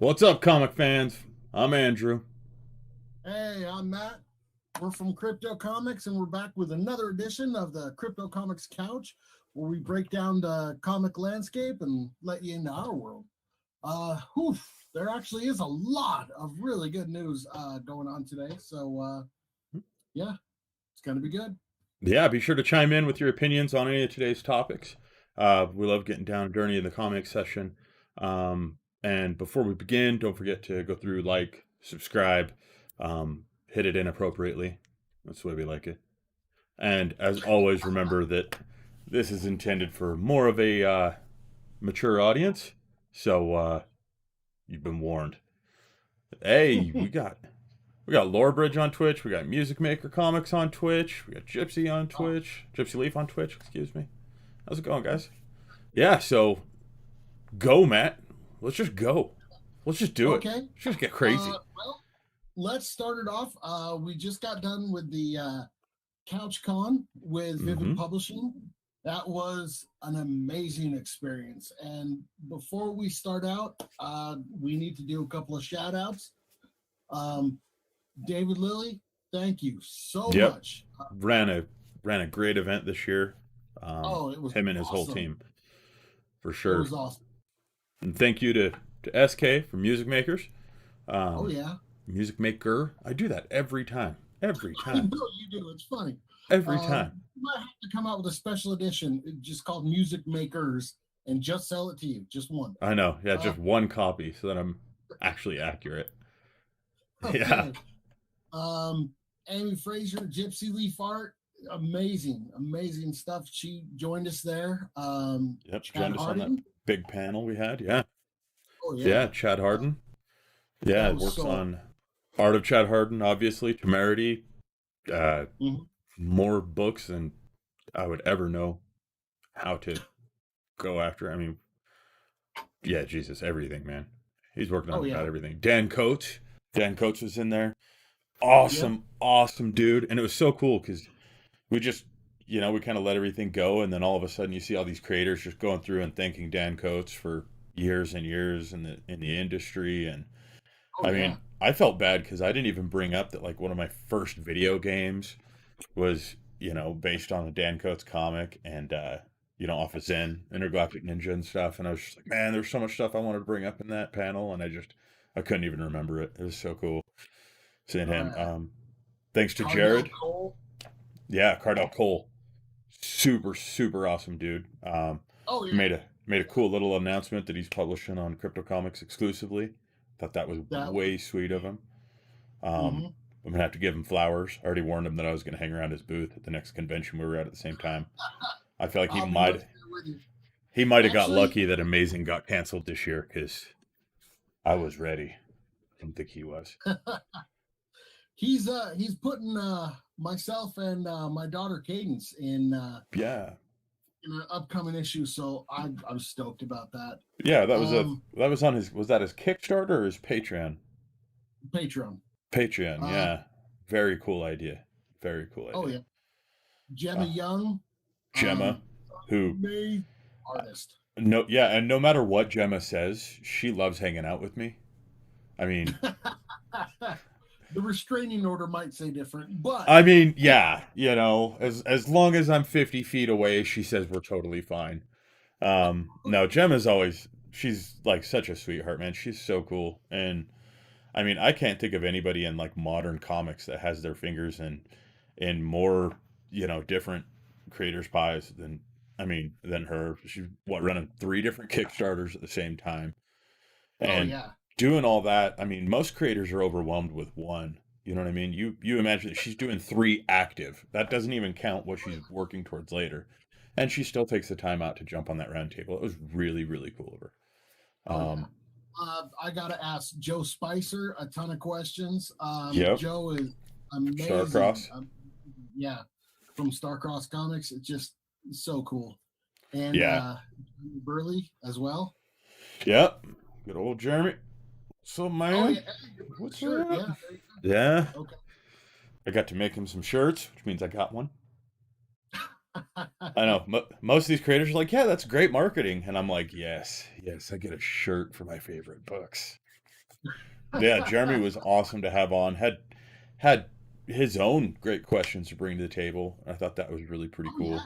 What's up, comic fans? I'm Andrew. Hey, I'm Matt. We're from Crypto Comics, and we're back with another edition of the Crypto Comics Couch, where we break down the comic landscape and let you into our world. Whew, there actually is a lot of really good news going on today. So, yeah, it's going to be good. Yeah, be sure to chime in with your opinions on any of today's topics. We love getting down and dirty in the comic session. And before we begin, don't forget to go through, like, subscribe, hit it inappropriately. That's the way we like it. And as always, remember that this is intended for more of a mature audience. So you've been warned. Hey, we got Lorebridge on Twitch. We got Music Maker Comics on Twitch. We got Gypsy on Oh, Twitch. Gypsy Leaf on Twitch. Excuse me. How's it going, guys? Yeah. So go, Matt. Let's just go. Let's just do it. okay. Let's just get crazy. Well, let's start it off. We just got done with the Couch Con with Mm-hmm. Vivid Publishing. That was an amazing experience. And before we start out, we need to do a couple of shout outs. David Lilly, thank you so Yep. much. Ran a great event this year. It was Him and his whole awesome. team, for It sure. was awesome. And thank you to SK from Music Makers. Oh, Um, yeah. Music Maker. I do that every time. Every I know time. you do. It's funny. Every time. You might have to come out with a special edition just called Music Makers and just sell it to you. Just one. I know. Yeah, Uh, just one copy so that I'm actually accurate. Yeah. okay. Amy Frazier, Gypsy Leaf Art, amazing stuff. She joined us there. Yep. Chad Joined us on that Harding. big panel we had. Yeah. Oh Yeah. yeah, Chad Harden. Yeah. that It was works so. on Art of Chad Harden, obviously. Temerity. Uh, Mhm. more books than I would ever know how to go after. I mean, yeah, Jesus, everything, man. He's working Oh on about yeah, everything. Dan Coates. Dan Coates was in there. yep. Awesome dude. And it was so cool because we just, we kind of let everything go. And then all of a sudden you see all these creators just going through and thanking Dan Coates for years and years in the industry. And Oh I yeah. mean, I felt bad because I didn't even bring up that like one of my first video games was, based on a Dan Coates comic and, off of Zen, Intergalactic Ninja and stuff. And I was just like, man, there's so much stuff I wanted to bring up in that panel. And I couldn't even remember it. It was so cool seeing him. Uh, Thanks to Cardell Jared. Cole. Yeah, Cardell Cole. Super, super awesome dude. Oh Made yeah, a cool little announcement that he's publishing on CryptoComics exclusively. Thought that was that was. way sweet of him. Um, Mhm. I'm gonna have to give him flowers. I already warned him that I was gonna hang around his booth at the next convention we were at the same time. I feel like he I'll be right might there with you. he might have got Actually, lucky that Amazing got canceled this year because I was ready. I don't think he was. he's putting myself and my daughter Cadence Yeah, in an upcoming issue, so I'm stoked about that. yeah. Um, That was on his, was that his Kickstarter or his Patreon? Patreon. Patreon. Uh, Yeah, very cool idea. Very cool oh idea. yeah, Gemma Uh, Young, Gemma, who amazing uh, artist. no, yeah, and no matter what Gemma says, she loves hanging out with me. I mean, The restraining order might say different, but yeah, as long as I'm 50 feet away, she says we're totally fine. No, Gemma's always she's like such a sweetheart, man. She's so cool, and I mean, I can't think of anybody in like modern comics that has their fingers in more, different creators' pies than her. She's running three different Kickstarters at the same time oh and yeah, doing all that. I mean, most creators are overwhelmed with one. You know what I mean? You imagine that she's doing three active. That doesn't even count what she's working towards later. And she still takes the time out to jump on that round table. It was really, really cool of her. oh yeah. Um, I gotta ask Joe Spicer a ton of questions. yep. Joe is amazing. Starcross. Yeah, from Starcross Comics, it's just so cool. And Yeah. Burley as well. Yep. Good old Jeremy. So Oh man, yeah, what's sure. up? Yeah. Yeah. Okay. I got to make him some shirts, which means I got one. I know most of these creators are like, yeah, that's great marketing, and I'm like, yes, I get a shirt for my favorite books. Yeah, Jeremy was awesome to have on. Had his own great questions to bring to the table. I thought that was really pretty Oh cool.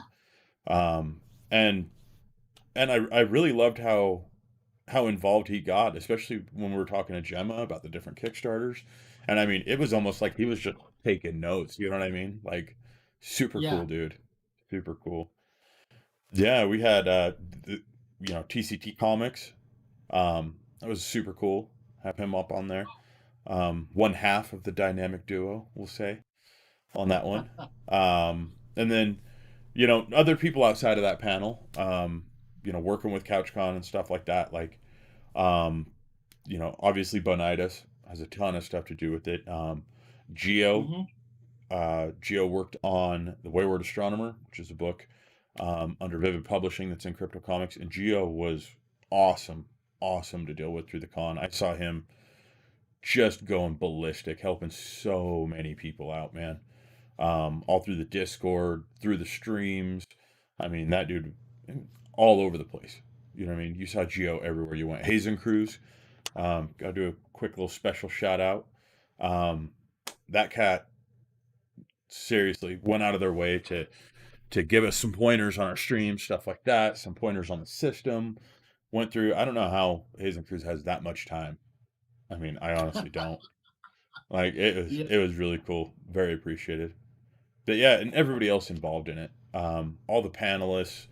yeah, Um, and I really loved how involved he got, especially when we were talking to Gemma about the different Kickstarters. And I mean, it was almost like he was just taking notes. You know what I mean? Like, super yeah. cool, dude. Super cool. Yeah, we had the, TCT Comics. That was super cool. Have him up on there. One half of the dynamic duo, we'll say, on that one. And then, other people outside of that panel, working with CouchCon and stuff like that. Like, um, obviously Bonitis has a ton of stuff to do with it. Geo, Hmm. Geo worked on The Wayward Astronomer, which is a book under Vivid Publishing that's in CryptoComics, and Geo was awesome, awesome to deal with through the con. I saw him just going ballistic, helping so many people out, man. All through the Discord, through the streams. I mean, that dude, all over the place. You know what I mean? You saw Geo everywhere you went. Hazen Cruz, gotta do a quick little special shout out. Um, that cat seriously went out of their way to give us some pointers on our stream, stuff like that, some pointers on the system. Went through. I don't know how Hazen Cruz has that much time. I mean, I honestly don't. Like Yeah. it was really cool. Very appreciated. But yeah, and everybody else involved in it. All the panelists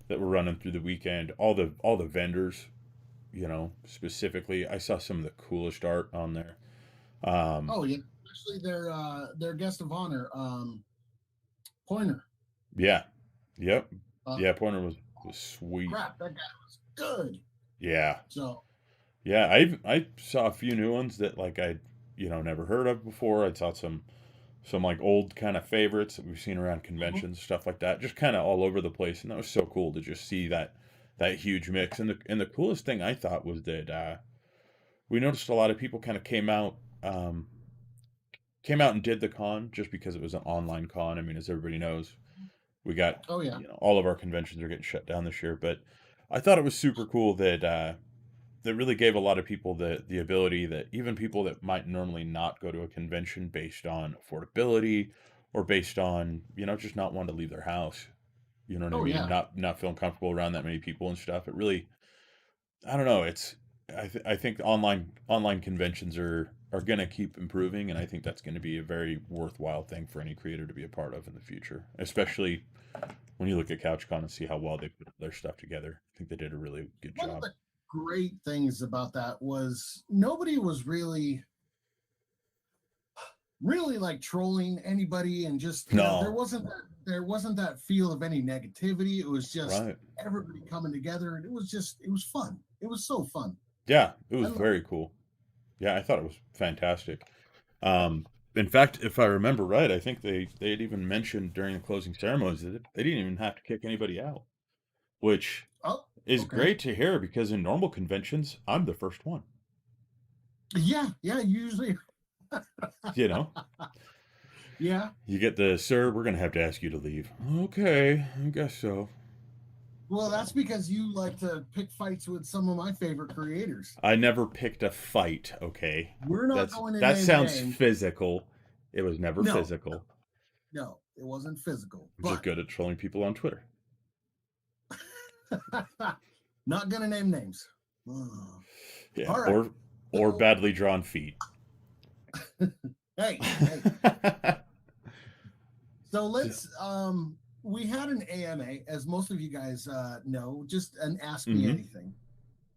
that were running through the weekend, all the vendors, specifically. I saw some of the coolest art on there. Um, Oh yeah. Especially their guest of honor, Pointer. yeah, yep, Uh, yeah. Pointer was sweet. Crap, that guy was good. Yeah, So. yeah. I saw a few new ones that like I never heard of before. I saw some like old kind of favorites that we've seen around Mhm. conventions, stuff like that, just kind of all over the place, and that was so cool to just see that huge mix. And the coolest thing I thought was that we noticed a lot of people kind of um, came out and did the con just because it was an online con. I mean, as everybody knows, we got Oh yeah. all of our conventions are getting shut down this year, but I thought it was super cool that that really gave a lot of people the ability that even people that might normally not go to a convention based on affordability or based on just not wanting to leave their house. You know what I Oh mean? yeah. Not feeling comfortable around that many people and stuff. It really, I don't know. I think online conventions are going to keep improving, and I think that's going to be a very worthwhile thing for any creator to be a part of in the future, especially when you look at CouchCon and see how well they put their stuff together. I think they did a really good One of job. the great things about that was nobody was really like trolling anybody, and just there No, wasn't that feel of any negativity. It was just right? everybody coming together, and it was fun. It was so fun. Yeah, it I was love very cool. Yeah, I thought it was fantastic. Um, in fact, if I remember right, I think they had even mentioned during the closing ceremonies that they didn't even have to kick anybody out, which Oh, is okay. great to hear because in normal conventions, I'm the first one. Yeah, yeah, usually. You know, Yeah. you get the sir, we're gonna have to ask you to leave. Okay, I guess so. Well, that's So because you like to pick fights with some of my favorite creators. I never picked a fight. Okay, We're not going to that name sounds names. physical. It was never No, physical. no, it wasn't physical, I'm just but good at trolling people on Twitter. not going to name names. Ugh. Yeah, All right. or So, badly drawn feet. hey, hey. So we had an AMA, as most of you guys know, just an Ask Me Mm-hmm. Anything.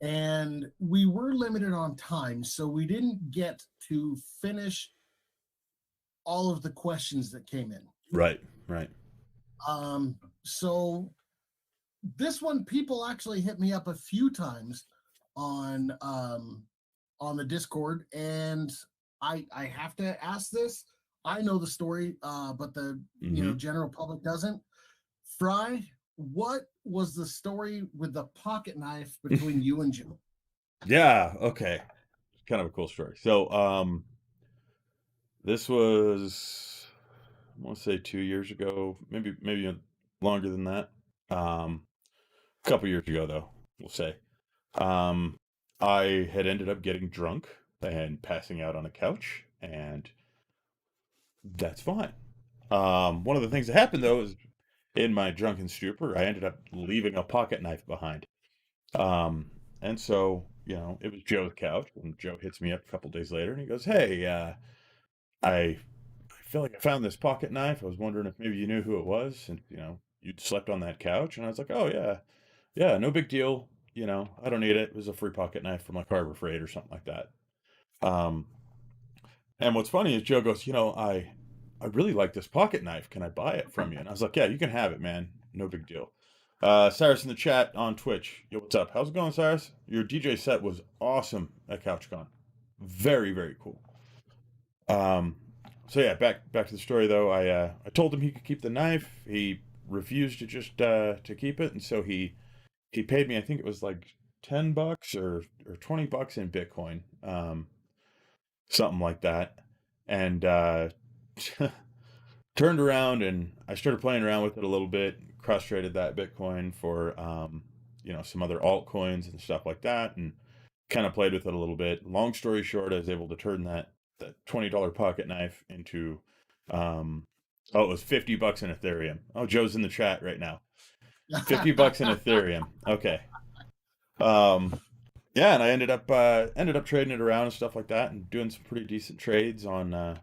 And we were limited on time, so we didn't get to finish all of the questions that came in. Right, right. So this one, people actually hit me up a few times on on the Discord, and I have to ask this. I know the story, but the Mm-hmm. general public doesn't. Fry, what was the story with the pocket knife between you and Joe? Yeah, okay. Kind of a cool story. So, this was I want to say 2 years ago, maybe longer than that. A couple years ago though, we'll say. Um, I had ended up getting drunk and passing out on a couch, and that's fine. One of the things that happened though is in my drunken stupor, I ended up leaving a pocket knife behind. And so, it was Joe's couch, and Joe hits me up a couple days later, and he goes, "Hey, I feel like I found this pocket knife. I was wondering if maybe you knew who it was, and you'd slept on that couch." And I was like, "Oh yeah, yeah, no big deal. I don't need it. It was a free pocket knife from like Harbor Freight or something like that." Um, and what's funny is Joe goes, I really like this pocket knife. Can I buy it from you? And I was like, "Yeah, you can have it, man. No big deal." Cyrus in the chat on Twitch. Yo, what's up? How's it going, Cyrus? Your DJ set was awesome at CouchCon. Very, very cool. Um, so yeah, back to the story though. I told him he could keep the knife. He refused to keep it, and so he paid me. I think it was like $10 or $20 in Bitcoin, something like that, and turned around and I started playing around with it a little bit. Cross traded that Bitcoin for some other altcoins and stuff like that, and kind of played with it a little bit. Long story short, I was able to turn that $20 pocket knife into it was $50 in Ethereum. Oh, Joe's in the chat right now. $50 in Ethereum. Okay. Yeah, and I ended up trading it around and stuff like that, and doing some pretty decent trades on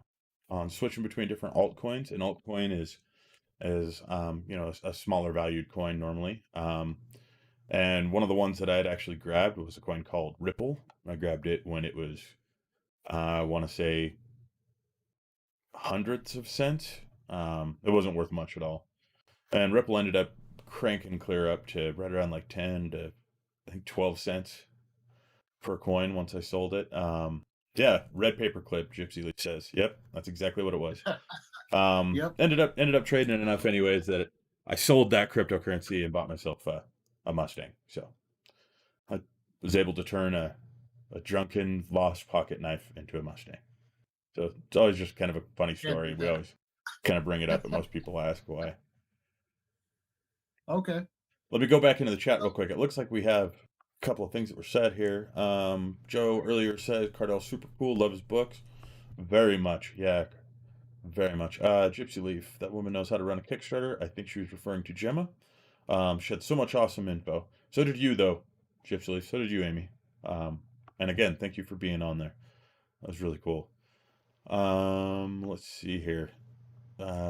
switching between different altcoins. An altcoin is a smaller valued coin normally. And one of the ones that I had actually grabbed was a coin called Ripple. I grabbed it when it was, I want to say, hundreds of cents. It wasn't worth much at all. And Ripple ended up cranking clear up to right around like 10 to I think 12 cents per coin once I sold it. Yeah, red paperclip, Gypsy Lee says. Yep, that's exactly what it was. Yep. Ended up trading it enough anyways that I sold that cryptocurrency and bought myself a Mustang. So I was able to turn a drunken lost pocket knife into a Mustang. So it's always just kind of a funny Can't story. beat We that. always kind of bring it up, but most people ask why. Okay. Let me go back into the chat real quick. It looks like we have a couple of things that were said here. Joe earlier said Cardell's super cool, love his books. Very much, yeah, very much. Gypsy Leaf, that woman knows how to run a Kickstarter. I think she was referring to Gemma. She had so much awesome info. So did you, though, Gypsy Leaf. So did you, Amy. And again, thank you for being on there. That was really cool. Let's see here.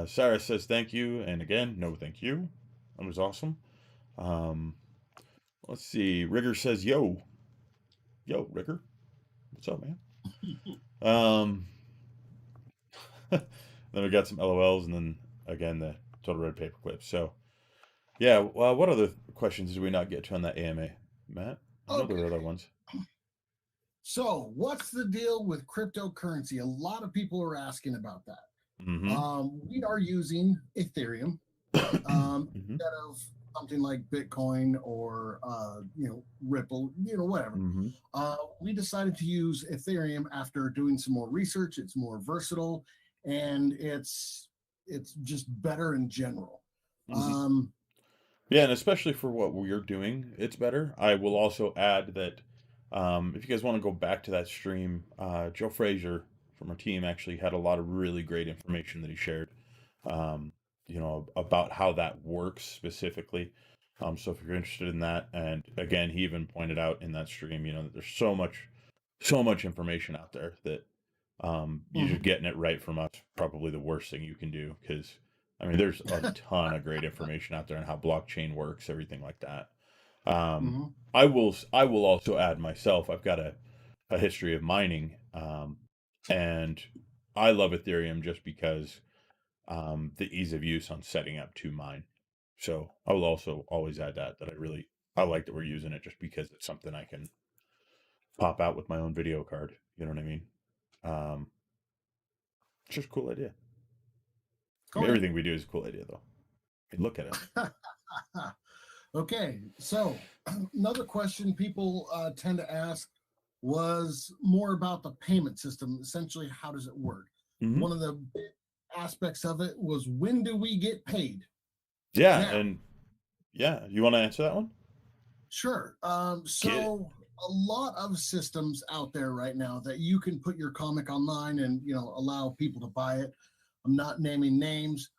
Sarah says thank you, and again, no thank you. That was awesome. Um, let's see. Rigger says yo, Rigger. What's up, man? Um, then we got some LOLs, and then again the total red paper clip. So yeah. Well, what other questions did we not get to on that AMA, Matt? I know there Okay. were other ones. So, what's the deal with cryptocurrency? A lot of people are asking about that. Mm-hmm. We are using Ethereum Mm-hmm. instead of something like Bitcoin or Ripple, whatever. Mm-hmm. We decided to use Ethereum after doing some more research. It's more versatile, and it's just better in general. Mm-hmm. Um, Yeah, and especially for what we're doing, it's better. I will also add that if you guys want to go back to that stream, Joe Frazier from our team actually had a lot of really great information that he shared, about how that works specifically. So if you're interested in that, and again, he even pointed out in that stream, that there's so much information out there that you just mhm, getting it right from us probably the worst thing you can do because I mean there's a ton of great information out there on how blockchain works, everything like that. Um, mhm, I will also add myself. I've got a history of mining, and I love Ethereum just because the ease of use on setting up to mine. So I will also always add that I like that we're using it just because it's something I can pop out with my own video card. You know what I mean? Um, it's just a cool idea. I mean, okay. everything we do is a cool idea, though. I mean, look at it. Okay, so another question people tend to ask was more about the payment system. Essentially, how does it work? Hmm. One of the big aspects of it was when do we get paid? Yeah, Now, and yeah, you want to answer that one? sure. Get it. a lot of systems out there right now that you can put your comic online and allow people to buy it. I'm not naming names.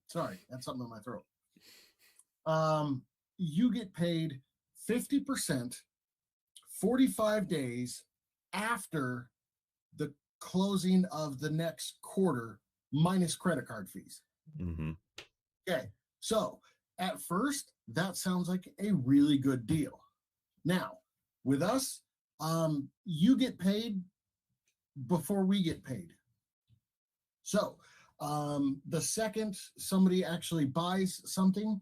Sorry, that's something in my throat. You get paid 50%, 45 days after the closing of the next quarter, minus credit card fees. Mm-hmm. Okay, so at first, that sounds like a really good deal. Now, with us, you get paid before we get paid. So, the second somebody actually buys something,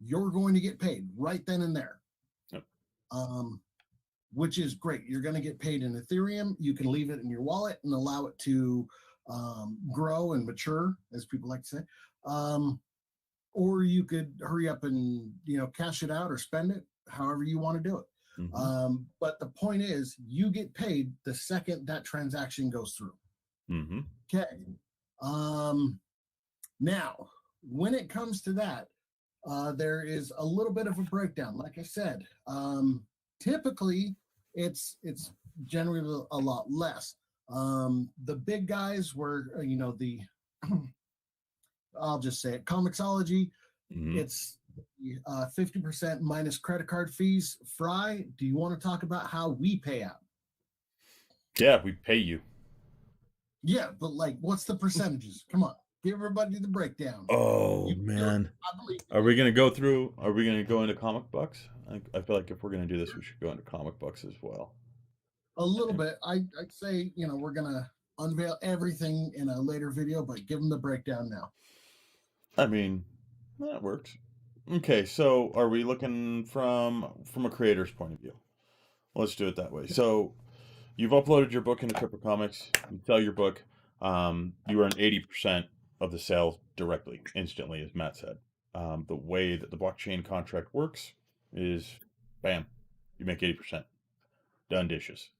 you're going to get paid right then and there. Yep. Which is great. You're going to get paid in Ethereum. You can leave it in your wallet and allow it to grow and mature, as people like to say. Or you could hurry up and cash it out or spend it however you want to do it. Mm-hmm. But the point is, you get paid the second that transaction goes through. Mm-hmm. Okay. Now, when it comes to that, there is a little bit of a breakdown. Like I said, typically it's generally a lot less. The big guys were, the I'll just say it, Comixology. Mm-hmm. It's 50% minus credit card fees. Fry, do you want to talk about how we pay out? Yeah, we pay you. Yeah, but like, what's the percentages? Come on, give everybody the breakdown. Oh, man. Are we going to go through, are we going to go into comic books? I feel like if we're going to do this, we should go into comic books as well. A little bit. I'd say, we're going to unveil everything in a later video, but give them the breakdown now. I mean, that works. Okay, so are we looking from a creator's point of view? Let's do it that way. So you've uploaded your book into CryptoComics. You sell your book. You earn 80% of the sale directly, instantly, as Matt said. The way that the blockchain contract works is, bam, you make 80%. Done dishes,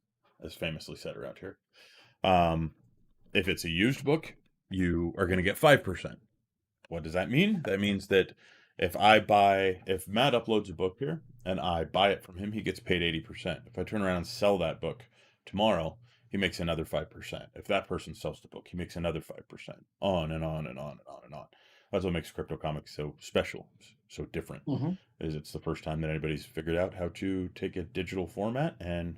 as famously said around here. If it's a used book, you are going to get 5%. What does that mean? That means that if Matt uploads a book here and I buy it from him, he gets paid 80%. If I turn around and sell that book tomorrow, he makes another 5%. If that person sells the book, he makes another 5%. On and on and on and on and on. That's what makes CryptoComics so special, so different. Mm-hmm. Is it's the first time that anybody's figured out how to take a digital format and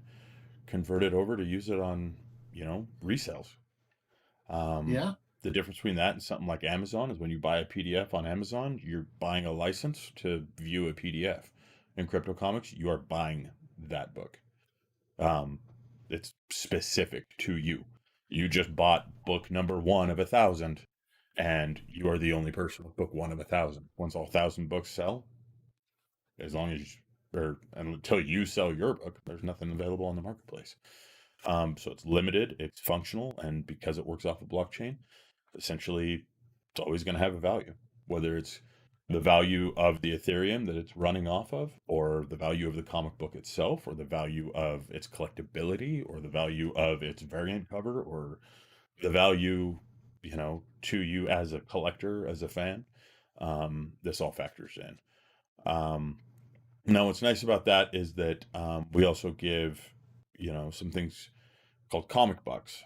convert it over to use it on, resales. Yeah. The difference between that and something like Amazon is when you buy a PDF on Amazon, you're buying a license to view a PDF. In CryptoComics, you are buying that book. It's specific to you. You just bought book number 1 of 1,000, and you are the only person with book 1 of 1,000. Once all 1,000 books sell, as long as until you sell your book, there's nothing available on the marketplace. So it's limited, it's functional, and because it works off a blockchain, essentially it's always going to have a value, whether it's the value of the Ethereum that it's running off of, or the value of the comic book itself, or the value of its collectability, or the value of its variant cover, or the value, to you as a collector, as a fan. This all factors in. Now, what's nice about that is that we also give, some things called comic bucks.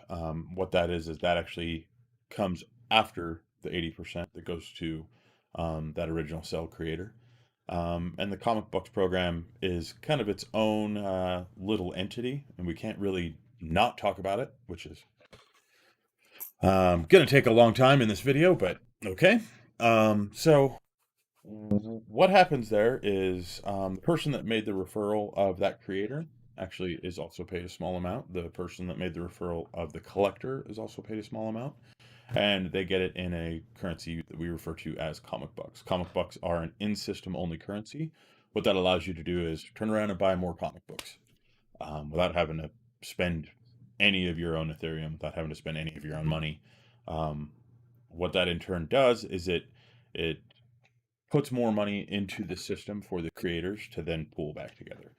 What that is that actually comes after the 80% that goes to that original cell creator. And the comic books program is kind of its own little entity, and we can't really not talk about it, which is going to take a long time in this video, but okay. So what happens there is the person that made the referral of that creator actually is also paid a small amount. The person that made the referral of the collector is also paid a small amount. And they get it in a currency that we refer to as comic bucks. Comic bucks are an in-system only currency. What that allows you to do is turn around and buy more comic books without having to spend any of your own Ethereum, without having to spend any of your own money. What that in turn does is it puts more money into the system for the creators to then pool back together.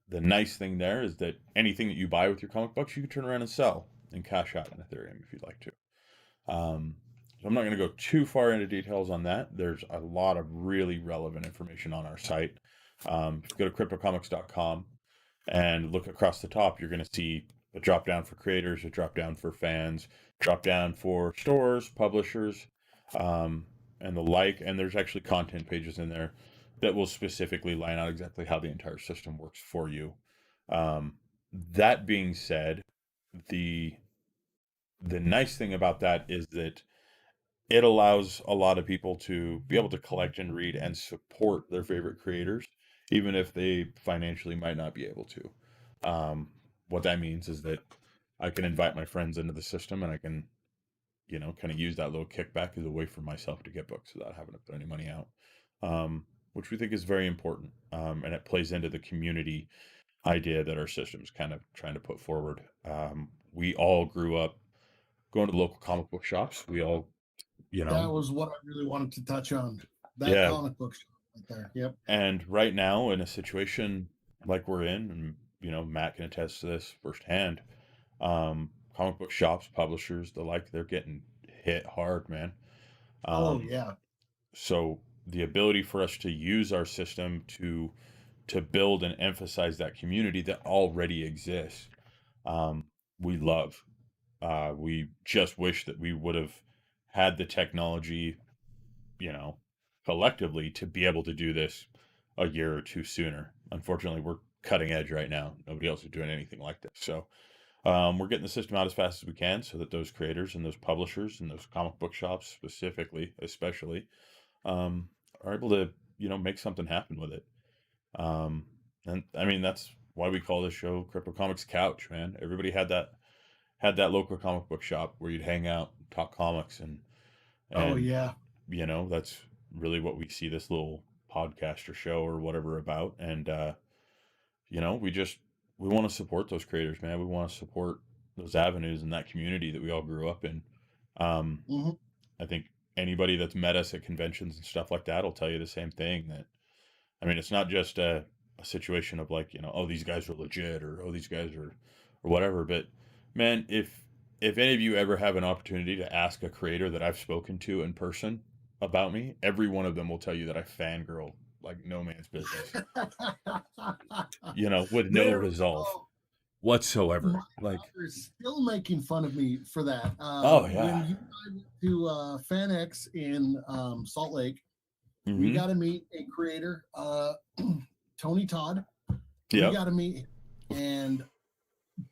The nice thing there is that anything that you buy with your comic books, you can turn around and sell and cash out in Ethereum if you'd like to. So I'm not going to go too far into details on that. There's a lot of really relevant information on our site. If you go to CryptoComics.com and look across the top, you're going to see a drop down for creators, a drop down for fans, drop down for stores, publishers, and the like. And there's actually content pages in there that will specifically line out exactly how the entire system works for you. That being said, the the nice thing about that is that it allows a lot of people to be able to collect and read and support their favorite creators, even if they financially might not be able to. What that means is that I can invite my friends into the system and I can, kind of use that little kickback as a way for myself to get books without having to put any money out, which we think is very important. And it plays into the community idea that our system's kind of trying to put forward. We all grew up going to the local comic book shops. We all, you That know, was what I really wanted to touch on. That yeah. comic book shop right there. Yep. And right now, in a situation like we're in, and Matt can attest to this firsthand, comic book shops, publishers, the like, they're getting hit hard, man. Oh Um, yeah. so the ability for us to use our system to build and emphasize that community that already exists, um, we love. We just wish that we would have had the technology, you know, collectively to be able to do this a year or two sooner. Unfortunately, we're cutting edge right now. Nobody else is doing anything like this. So we're getting the system out as fast as we can so that those creators and those publishers and those comic book shops specifically, especially, um, are able to, make something happen with it. Um, and I mean, that's why we call this show CryptoComics Couch, man. Everybody had that local comic book shop where you'd hang out, talk comics, and Oh and yeah. that's really what we see this little podcast or show or whatever about. And we want to support those creators, man. We want to support those avenues and that community that we all grew up in. Um, Hmm. I think anybody that's met us at conventions and stuff like that will tell you the same thing. That I mean, it's not just a situation of like, oh, these guys are legit or oh, these guys are or whatever. But man, if any of you ever have an opportunity to ask a creator that I've spoken to in person about me, every one of them will tell you that I fangirl like no man's business, with no There. resolve Oh, my whatsoever. Like, daughter is still making fun of me for that. oh When yeah. you and I went to FanX in Salt Lake, we Mm-hmm. got to meet a creator, Tony Todd. We Yep. got to meet him, and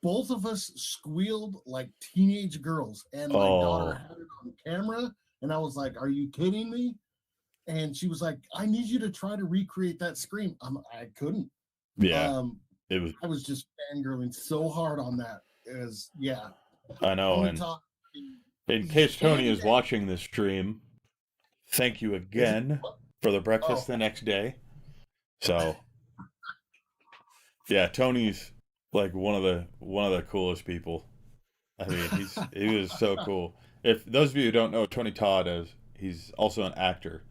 both of us squealed like teenage girls. And my daughter Oh had it on camera, and I was like, "Are you kidding me?" And she was like, "I need you to try to recreate that scream." I couldn't. yeah. Um, It was. I was just fangirling so hard on that. Yeah, I know. Tony And Todd, in case Tony hands is down. watching this stream, thank you Is it? again for the breakfast Oh, the next day. So yeah, Tony's like one of the coolest people. I mean, he was so cool. If those of you who don't know Tony Todd is, he's also an actor.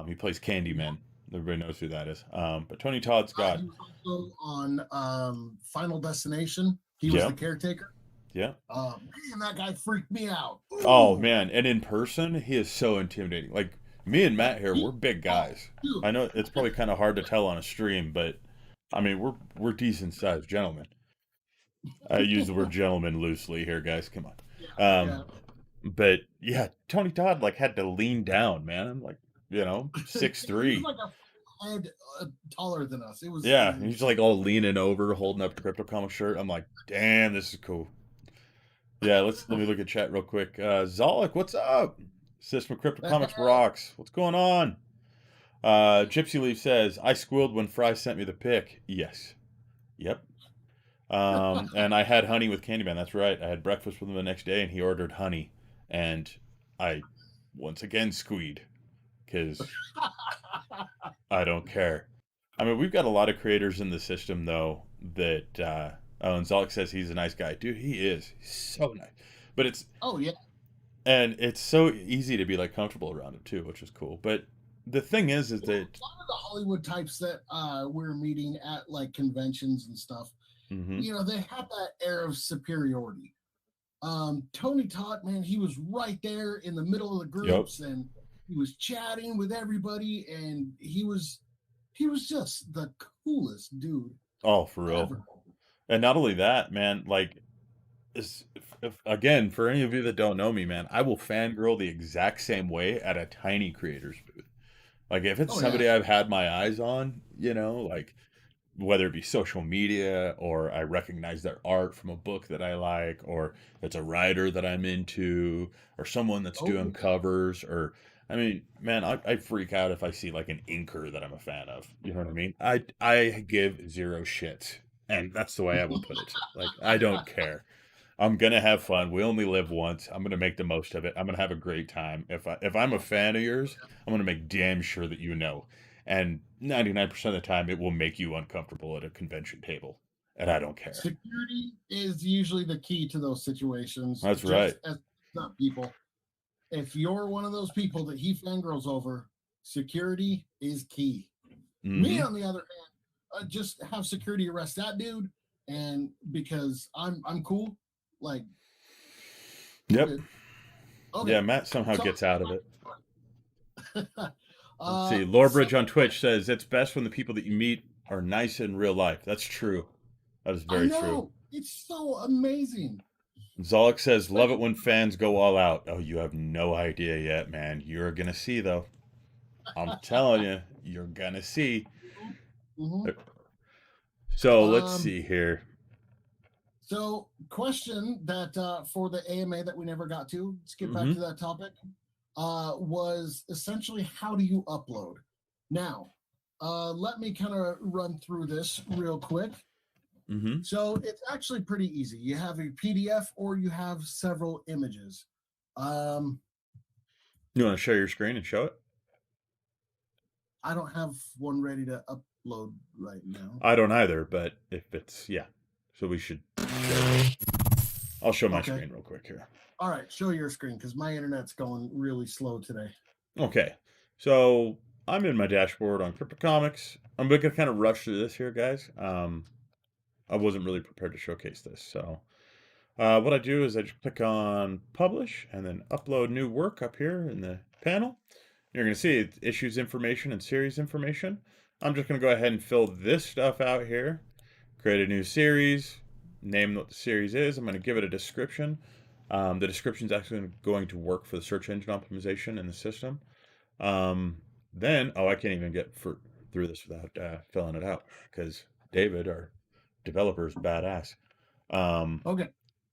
He plays yeah. Candyman. Everybody knows who that is. But Tony Todd's got He was also on Final Destination. He was yeah, the caretaker. yeah. Man, that guy freaked me out. Oh Ooh, man, and in person he is so intimidating. Like me and Matt here, we're he, big oh, guys. dude, I know it's probably kind of hard to tell on a stream, but I mean we're decent sized gentlemen. I use the word gentleman loosely here, guys. Come yeah, on. yeah. But yeah, Tony Todd like had to lean down, man. I'm like, six He was three. like a full head taller than us. It Yeah, was and he's insane. like all leaning over, holding up the crypto comic shirt. I'm like, damn, this is cool. Yeah, let me look at chat real quick. Zolik, what's up? System of Crypto Comics rocks. What's going on? Gypsy Leaf says, I squealed when Fry sent me the pic. Yes. Yep. And I had honey with Candyman. That's right. I had breakfast with him the next day, and he ordered honey, and I once again squeed because I don't care. I mean, we've got a lot of creators in the system though that. Oh, and Zolik says he's a nice guy, dude. He is. He's so nice. But Oh yeah. it's so easy to be like comfortable around him too, which is cool. But the thing is Well, that. a lot of the Hollywood types that we're meeting at like conventions and stuff, Mm-hmm. they have that air of superiority. Tony Todd, man, he was right there in the middle of the Yep. groups and he was chatting with everybody and He was just the coolest dude Oh, for real. ever. And not only that, man, like, if again, for any of you that don't know me, man, I will fangirl the exact same way at a tiny creator's booth. Like, if it's Oh yeah. somebody I've had my eyes on, like, whether it be social media or I recognize their art from a book that I like, or it's a writer that I'm into, or someone that's Oh doing yeah. covers, or I mean, man, I freak out if I see like an inker that I'm a fan of. You know what I mean? I give zero shits, and that's the way I will put it. Like, I don't care. I'm gonna have fun. We only live once. I'm gonna make the most of it. I'm gonna have a great time. If I'm a fan of yours, I'm gonna make damn sure that you know. And 99% of the time, it will make you uncomfortable at a convention table, and I don't care. Security is usually the key to those situations. That's Just right. as not people. If you're one of those people that he fangirls over, security is key. Me, Hmm. on the other hand, just have security arrest that dude, and because I'm cool, like we're Yep. good. Okay, Yeah, Matt somehow so gets out of it. Let's see. so Lorebridge on Twitch says it's best when the people that you meet are nice in real life. That's true. That is I very true. know it's so amazing. Zolik says, love it Especially, when fans go all out. Oh, you have no idea yet, man. You're going to see, though. I'm telling you, you're going to see. mhm. So let's um, see here. so question that for the AMA that we never got to, let's get back to Hmm. that topic, was essentially how do you upload? Now, let me kind of run through this real quick. Hmm. So it's actually pretty easy. You have a PDF or you have several images. Um, You want to share your screen and show it? I don't have one ready to upload right now. I don't either, but if it's, yeah. So we should share this. I'll show my Okay. screen real quick here. All right. Show your screen because my internet's going really slow today. Okay. So I'm in my dashboard on CryptoComics. I'm going to kind of rush through this here, guys. I wasn't really prepared to showcase this. So what I do is I just click on publish and then upload new work up here in the panel. You're going to see it issues information and series information. I'm just going to go ahead and fill this stuff out here, create a new series, name what the series is. I'm going to give it a description. The description is actually going to work for the search engine optimization in the system. Then, oh, I can't even get through this without filling it out because David, our developer, is badass. Um, Okay.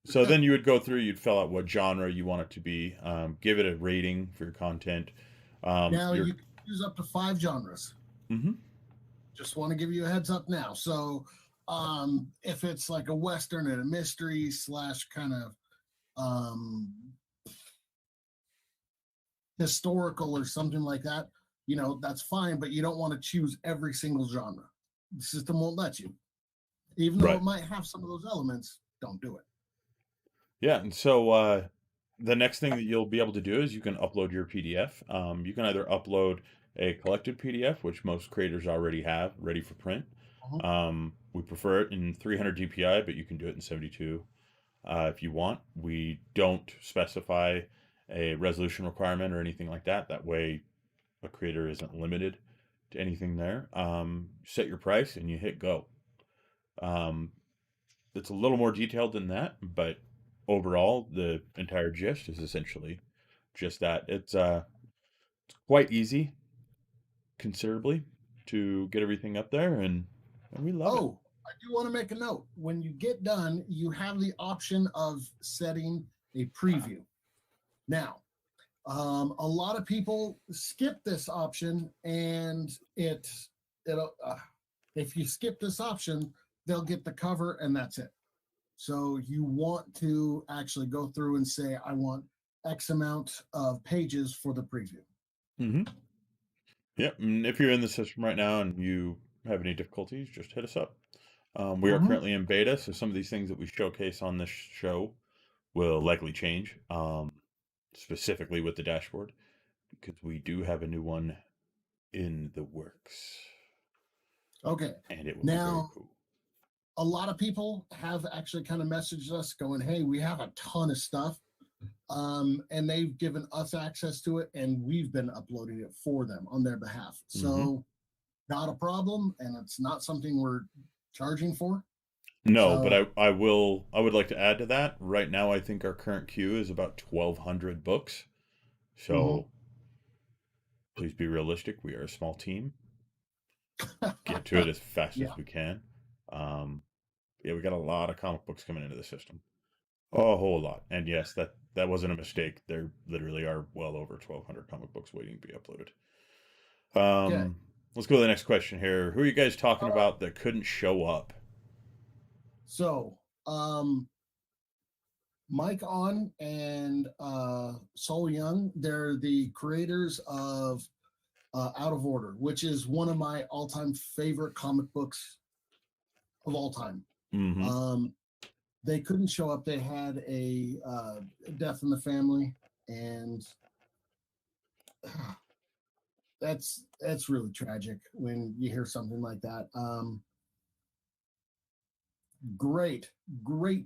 so then you would go through, you'd fill out what genre you want it to be, give it a rating for your content. Now Your you can use up to 5 genres. Mhm. Just want to give you a heads up now. So if it's like a Western and a mystery slash kind of um, historical or something like that, that's fine, but you don't want to choose every single genre. The system won't let you. Even though Right. it might have some of those elements, don't do it. Yeah, and so the next thing that you'll be able to do is you can upload your PDF. You can either upload a collected PDF, which most creators already have ready for print. Uh-huh. We prefer it in 300 DPI, but you can do it in 72 if you want. We don't specify a resolution requirement or anything like that. That way, a creator isn't limited to anything there. Set your price and you hit go. Um, it's a little more detailed than that, but overall, the entire gist is essentially just that. It's quite easy, considerably, to get everything up there, and we love it. Oh, I do want to make a note. When you get done, you have the option of setting a preview. Now, a lot of people skip this option, and if you skip this option, they'll get the cover, and that's it. So you want to actually go through and say, I want X amount of pages for the preview. Hmm. Yep. And if you're in the system right now and you have any difficulties, just hit us up. We are Mm-hmm. currently in beta, so some of these things that we showcase on this show will likely change, specifically with the dashboard, because we do have a new one in the works, Okay. and it will be very Now, cool. a lot of people have actually kind of messaged us going, hey, we have a ton of stuff. And they've given us access to it, and we've been uploading it for them on their behalf. Hmm. So not a problem, and it's not something we're charging for. No, but So, I would like to add to that. Right now I think our current queue is about 1,200 books. mhm. So please be realistic. We are a small team. Get to it as fast Yeah. as we can. Um, yeah, we got a lot of comic books coming into the system. A whole lot. And yes, that wasn't a mistake. There literally are well over 1,200 comic books waiting to be uploaded. Okay. Let's go to the next question here. Who are you guys talking Uh, about that couldn't show up? so, Mike On and Sol Young, they're the creators of Out of Order, which is one of my all-time favorite comic books of all time. Mm-hmm. Um, they couldn't show up. They had a death in the family, and that's really tragic when you hear something like that. Great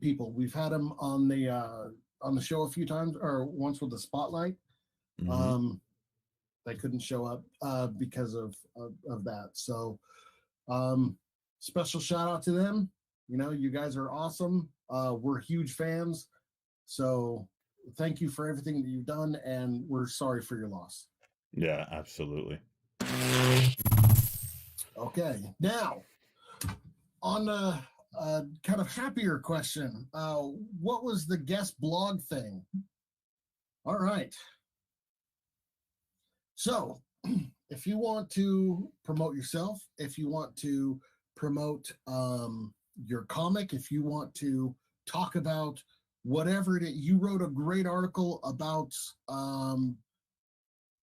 people. We've had them on the show a few times, or once with the spotlight. Mm-hmm. Um, they couldn't show up because of that. So, special shout out to them. You know, you guys are awesome. We're huge fans. So, thank you for everything that you've done, and we're sorry for your loss. Yeah, absolutely. Okay, now on the kind of happier question, what was the guest blog thing? All right. So, if you want to promote yourself, if you want to promote your comic, if you want to talk about whatever it is, you wrote a great article about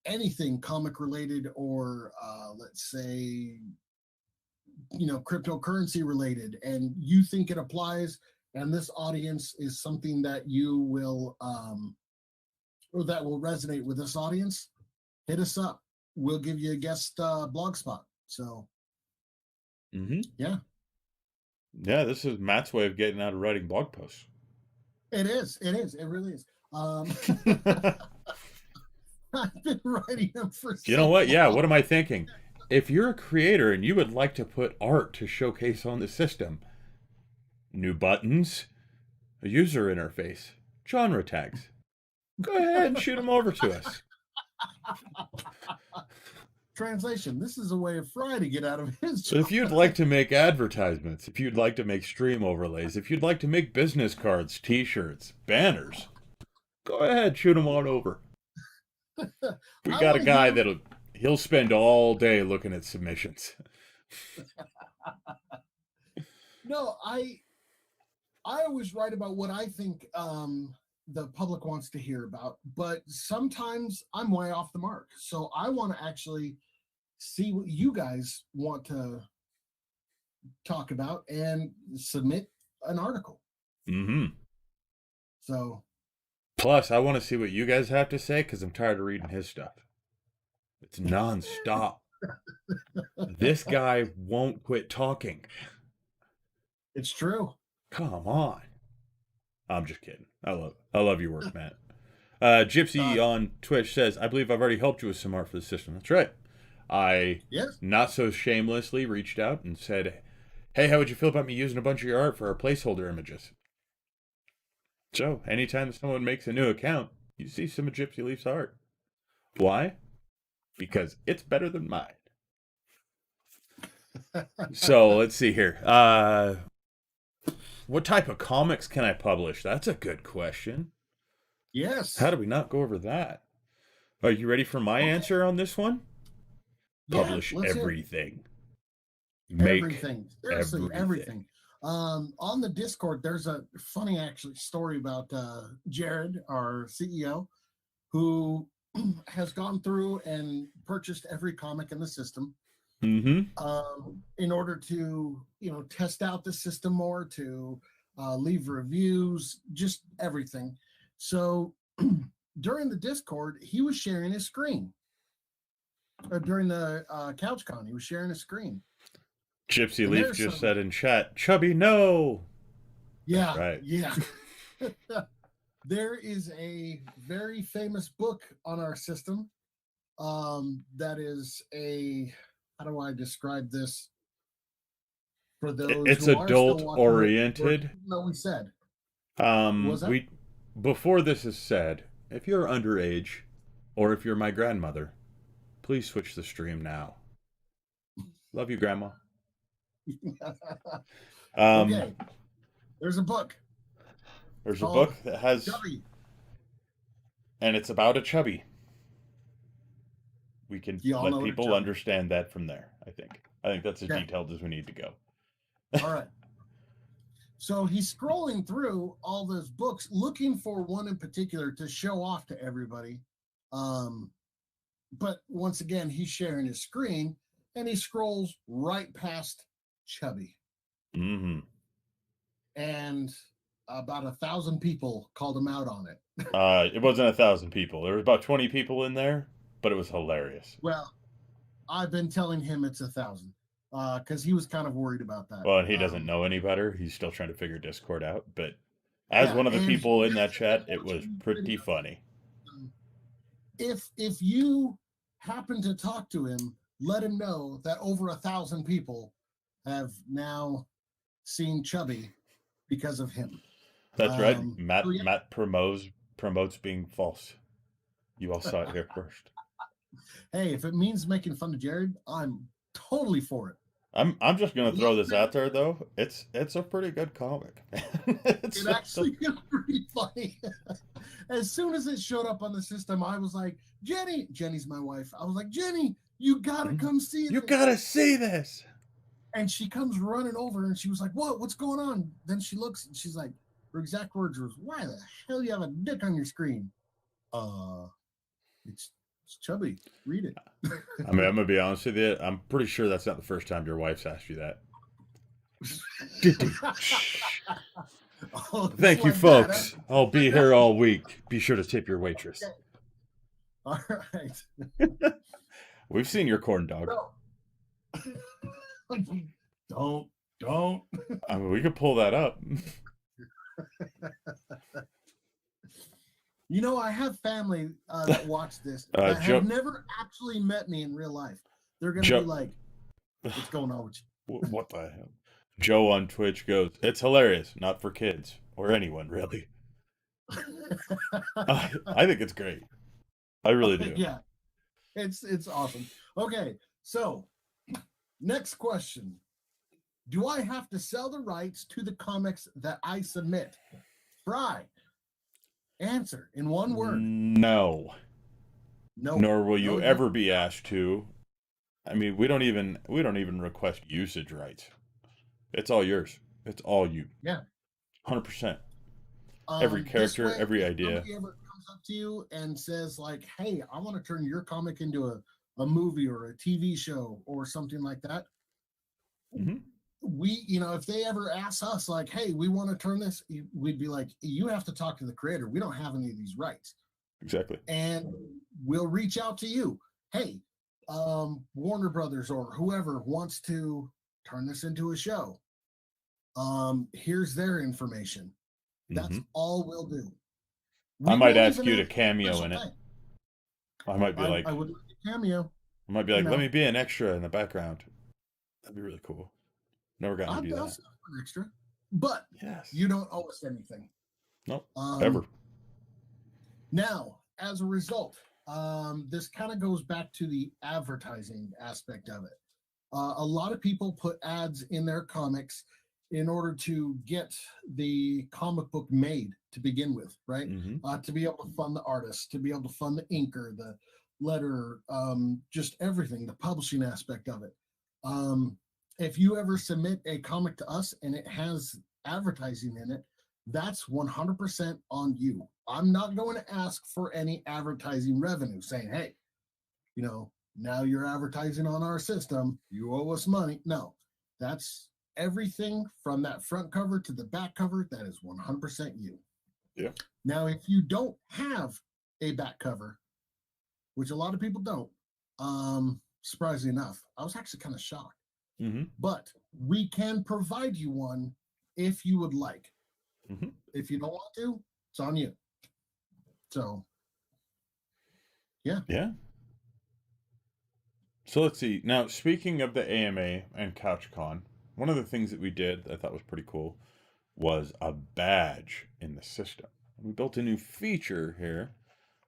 anything comic related, or let's say, cryptocurrency related, and you think it applies, and this audience is something that you will or that will resonate with this audience, hit us up. We'll give you a guest blog spot. So, Mm-hmm. yeah, Yeah, this is Matt's way of getting out of writing blog posts. it is. It is. It really is. I've been writing them for You know so what? Yeah, long. what am I thinking? If you're a creator and you would like to put art to showcase on the system, new buttons, a user interface, genre tags, go ahead and shoot them over to us. Translation: this is a way of Fry to get out of his But job. if you'd like to make advertisements, if you'd like to make stream overlays, if you'd like to make business cards, t-shirts, banners, go ahead, shoot them on over. We I got a want to guy hear. he'll spend all day looking at submissions. No, I always write about what I think the public wants to hear about, but sometimes I'm way off the mark. So I want to actually see what you guys want to talk about and submit an article. Mm-hmm. So, Plus, I want to see what you guys have to say because I'm tired of reading his stuff. It's nonstop. This guy won't quit talking. it's true. Come on. I'm just kidding. I love your work, Matt. Gypsy Uh, on Twitch says, I believe I've already helped you with some art for the system. That's right. I yes. not so shamelessly reached out and said, hey, how would you feel about me using a bunch of your art for our placeholder images? So, anytime someone makes a new account, you see some of Gypsy Leaf's art. Why? Because it's better than mine. So, let's see here. What type of comics can I publish? That's a good question. How Yes. do we not go over that? Are you ready for my Okay. answer on this one? Yeah. Publish Let's hear it. everything. Make Everything. Seriously, everything. everything. On the Discord, there's a funny actually story about Jared, our CEO, who has gone through and purchased every comic in the system Mm-hmm. in order to test out the system more, to leave reviews, just everything. So during the Discord, he was sharing his screen. During the CouchCon, he was sharing his screen. Gypsy And Leaf there's just some, said in chat, Chubby, no. That's yeah, right. yeah. There is a very famous book on our system that is a how do I describe this for those It's who are still adult watching it? oriented. No, we said. Was that? We before this is said, if you're underage, or if you're my grandmother, please switch the stream now. Love you, Grandma. Um, Okay. There's a book. there's a Called book that has, Chubby. and it's about a chubby. We can You all let know what a people chubby. understand that from there. I think that's as Okay. detailed as we need to go. All right. So he's scrolling through all those books, looking for one in particular to show off to everybody. But once again, he's sharing his screen, and he scrolls right past Chubby. Mm-hmm. And about 1,000 people called him out on it. It wasn't 1,000 people. There was about 20 people in there, but it was hilarious. Well, I've been telling him it's 1,000 because he was kind of worried about that. Well, and he doesn't know any better. He's still trying to figure Discord out. But as one of the people in that chat, it was pretty funny. If you happen to talk to him, let him know that over 1,000 people have now seen Chubby because of him. That's right. Matt promotes being false. You all saw it here first. Hey, if it means making fun of Jared, I'm totally for it. I'm just gonna throw this out there though. It's a pretty good comic. It actually is pretty funny. As soon as it showed up on the system, I was like, Jenny's my wife. I was like, Jenny, you gotta come see it. You gotta see this. And she comes running over and she was like, what's going on? Then she looks and she's like, her exact words was, why the hell you have a dick on your screen? It's Chubby. Read it. I mean, I'm gonna be honest with you. I'm pretty sure that's not the first time your wife's asked you that. Thank you, folks. I'll be here all week. Be sure to tip your waitress. Okay. All right. We've seen your corn dog. No. Don't. I mean, we could pull that up. You know, I have family that watch this that have never actually met me in real life. They're going to be like, what's going on with you? What the hell? Joe on Twitch goes, it's hilarious, not for kids or anyone, really. I think it's great. I really do. Yeah, it's awesome. Okay, so next question. Do I have to sell the rights to the comics that I submit? Try. Answer in one word. No. No. Nor will you ever be asked to. I mean, we don't even request usage rights. It's all yours. It's all you. Yeah. 100%. Every character, every idea. If somebody ever comes up to you and says like, "Hey, I want to turn your comic into a movie or a TV show or something like that," mm-hmm. We, if they ever ask us like, "Hey, we want to turn this," we'd be like, "You have to talk to the creator. We don't have any of these rights." Exactly. And we'll reach out to you. Hey, Warner Brothers or whoever wants to turn this into a show. Here's their information. That's all we'll do. I might ask you to cameo in it. I might be I would like a cameo. I might be like, let me be an extra in the background. That'd be really cool. Never gotten to do that. An extra, but yes, you don't owe us anything. Nope, ever. Now, as a result, this kind of goes back to the advertising aspect of it. A lot of people put ads in their comics in order to get the comic book made to begin with, right? Mm-hmm. To be able to fund the artist, to be able to fund the inker, the letter, just everything, the publishing aspect of it. If you ever submit a comic to us and it has advertising in it, that's 100% on you. I'm not going to ask for any advertising revenue saying, hey, now you're advertising on our system, you owe us money. No, that's everything from that front cover to the back cover. That is 100% you. Yeah. Now, if you don't have a back cover, which a lot of people don't, surprisingly enough, I was actually kind of shocked. Mm-hmm. But we can provide you one if you would like. Mm-hmm. If you don't want to, it's on you. So, yeah. Yeah. So let's see. Now, speaking of the AMA and CouchCon, one of the things that we did that I thought was pretty cool was a badge in the system. We built a new feature here.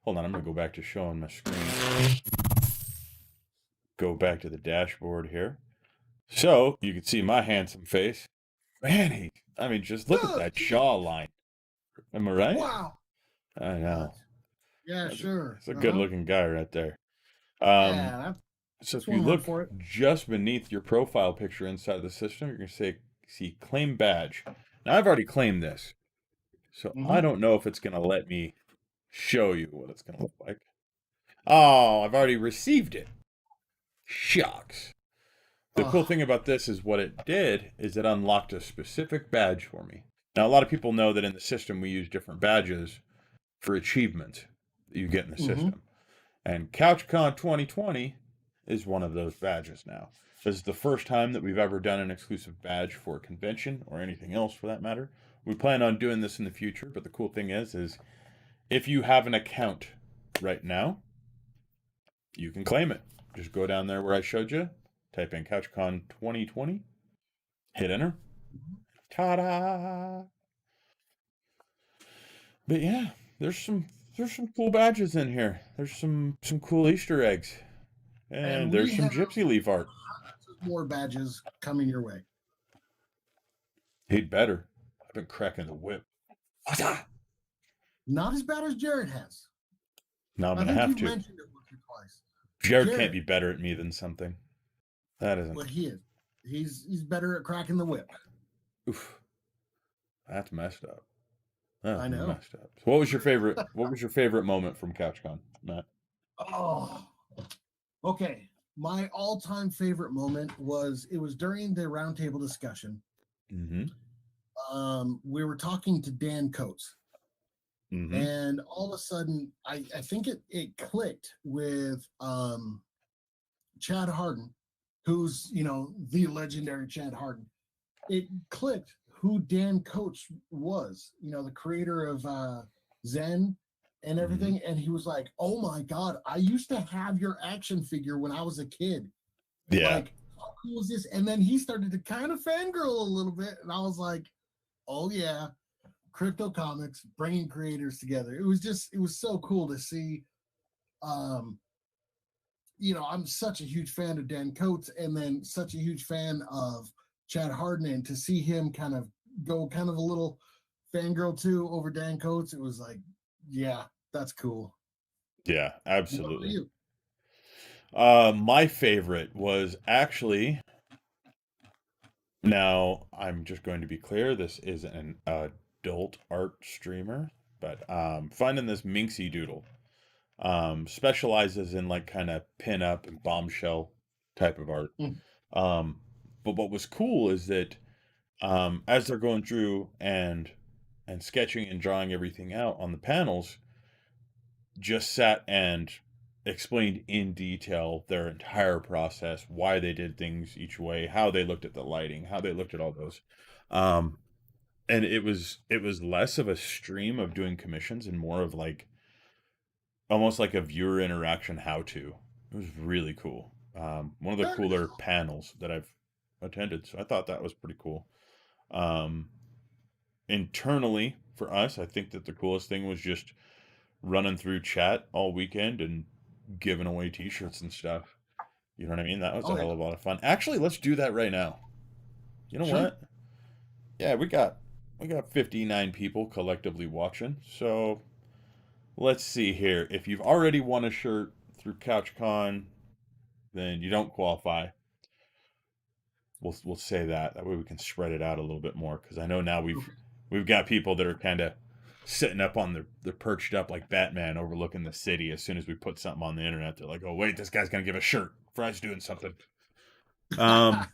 Hold on, I'm going to go back to showing my screen. Go back to the dashboard here. So you can see my handsome face. Man, I mean, just look at that jawline. Am I right? Wow. I know. Yeah, sure. That's a good looking guy right there. Um, Yeah, so that's if you one word look for it. just beneath your profile picture inside the system, you're going to see claim badge. Now, I've already claimed this, so I Mm-hmm. don't know if it's going to let me show you what it's going to look like. Oh, I've already received it. Shucks. The cool thing about this is what it did is it unlocked a specific badge for me. Now, a lot of people know that in the system we use different badges for achievements that you get in the Mm-hmm. system. And CouchCon 2020 is one of those badges now. This is the first time that we've ever done an exclusive badge for a convention or anything else for that matter. We plan on doing this in the future, but the cool thing is if you have an account right now, you can claim it. Just go down there where I showed you, type in CouchCon 2020, hit enter. Ta-da! But yeah, there's some cool badges in here. There's some cool Easter eggs. And And we there's some have gypsy leaf art. more badges coming your way. He'd better. I've been cracking the whip. Not as bad as Jared has. Now I'm I gonna think have you've to. mentioned it once or twice. Jared can't be Jared, better at me than something. That isn't. well, he is. He's better at cracking the whip. Oof. That's messed up. That's I know. messed up. So what was your favorite? What was your favorite moment from CouchCon, Matt? Oh, okay. My all-time favorite moment was it was during the roundtable discussion. Mm-hmm. We were talking to Dan Coates, Mm-hmm. and all of a sudden, I think it clicked with Chad Harden, who's the legendary Chad Harden. It clicked who Dan Coates was, the creator of Zen and Mm-hmm. everything. And he was like, "Oh my God, I used to have your action figure when I was a kid. Yeah. Like, how cool is this?" And then he started to kind of fangirl a little bit. And I was like, "Oh yeah, Crypto Comics bringing creators together." It was so cool to see. Um, I'm such a huge fan of Dan Coates and then such a huge fan of Chad Harden, and to see him kind of go kind of a little fangirl too over Dan Coates, it was like, yeah, that's cool. Yeah. What about Absolutely. you? My favorite was actually. Now I'm just going to be clear. This is an adult art streamer, but finding this Minxie Doodle. Specializes in like kind of pin up and bombshell type of art. Mm. Um, but what was cool is that as they're going through and sketching and drawing everything out on the panels, just sat and explained in detail their entire process, why they did things each way, how they looked at the lighting, how they looked at all those. Um, and it was less of a stream of doing commissions and more of like almost like a viewer interaction how to. It was really cool. One of the Very cooler cool. panels that I've attended. So I thought that was pretty cool. Um, Internally for us, I think that the coolest thing was just running through chat all weekend and giving away t-shirts and stuff. You know what I mean? That was a Oh yeah, hell of a lot of fun. Actually, let's do that right now. You know sure. what? Yeah, we got 59 people collectively watching. So let's see here. If you've already won a shirt through CouchCon, then you don't qualify. We'll say that. That way we can spread it out a little bit more because I know now we've got people that are kind of sitting up on they're perched up like Batman overlooking the city. As soon as we put something on the internet, they're like, "Oh wait, this guy's gonna give a shirt for us doing something." Um,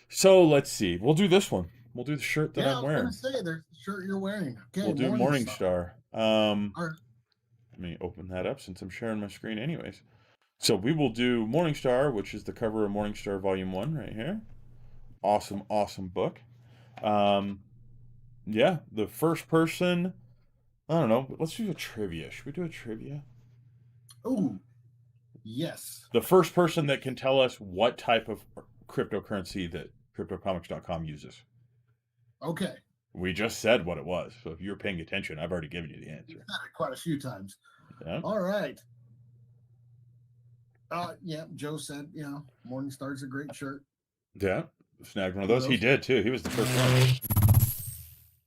so let's see. We'll do this one. We'll do the shirt that Yeah, I'm I was gonna wearing. say there's the shirt you're wearing. We'll Okay, do Morning Star. Morningstar. All right. Let me open that up since I'm sharing my screen, anyways. So we will do Morningstar, which is the cover of Morningstar Volume One right here. Awesome, awesome book. Um, yeah, the first person. I don't know. Let's do a trivia. Should we do a trivia? Ooh, Yes. The first person that can tell us what type of cryptocurrency that CryptoComics.com uses. Okay. We just said what it was. So if you're paying attention, I've already given you the You've answer. said it quite a few times. Yeah. All right. Yeah, Joe said, Morningstar's a great shirt. Yeah. Snagged one of those. He Kudos. did too. He was the first one.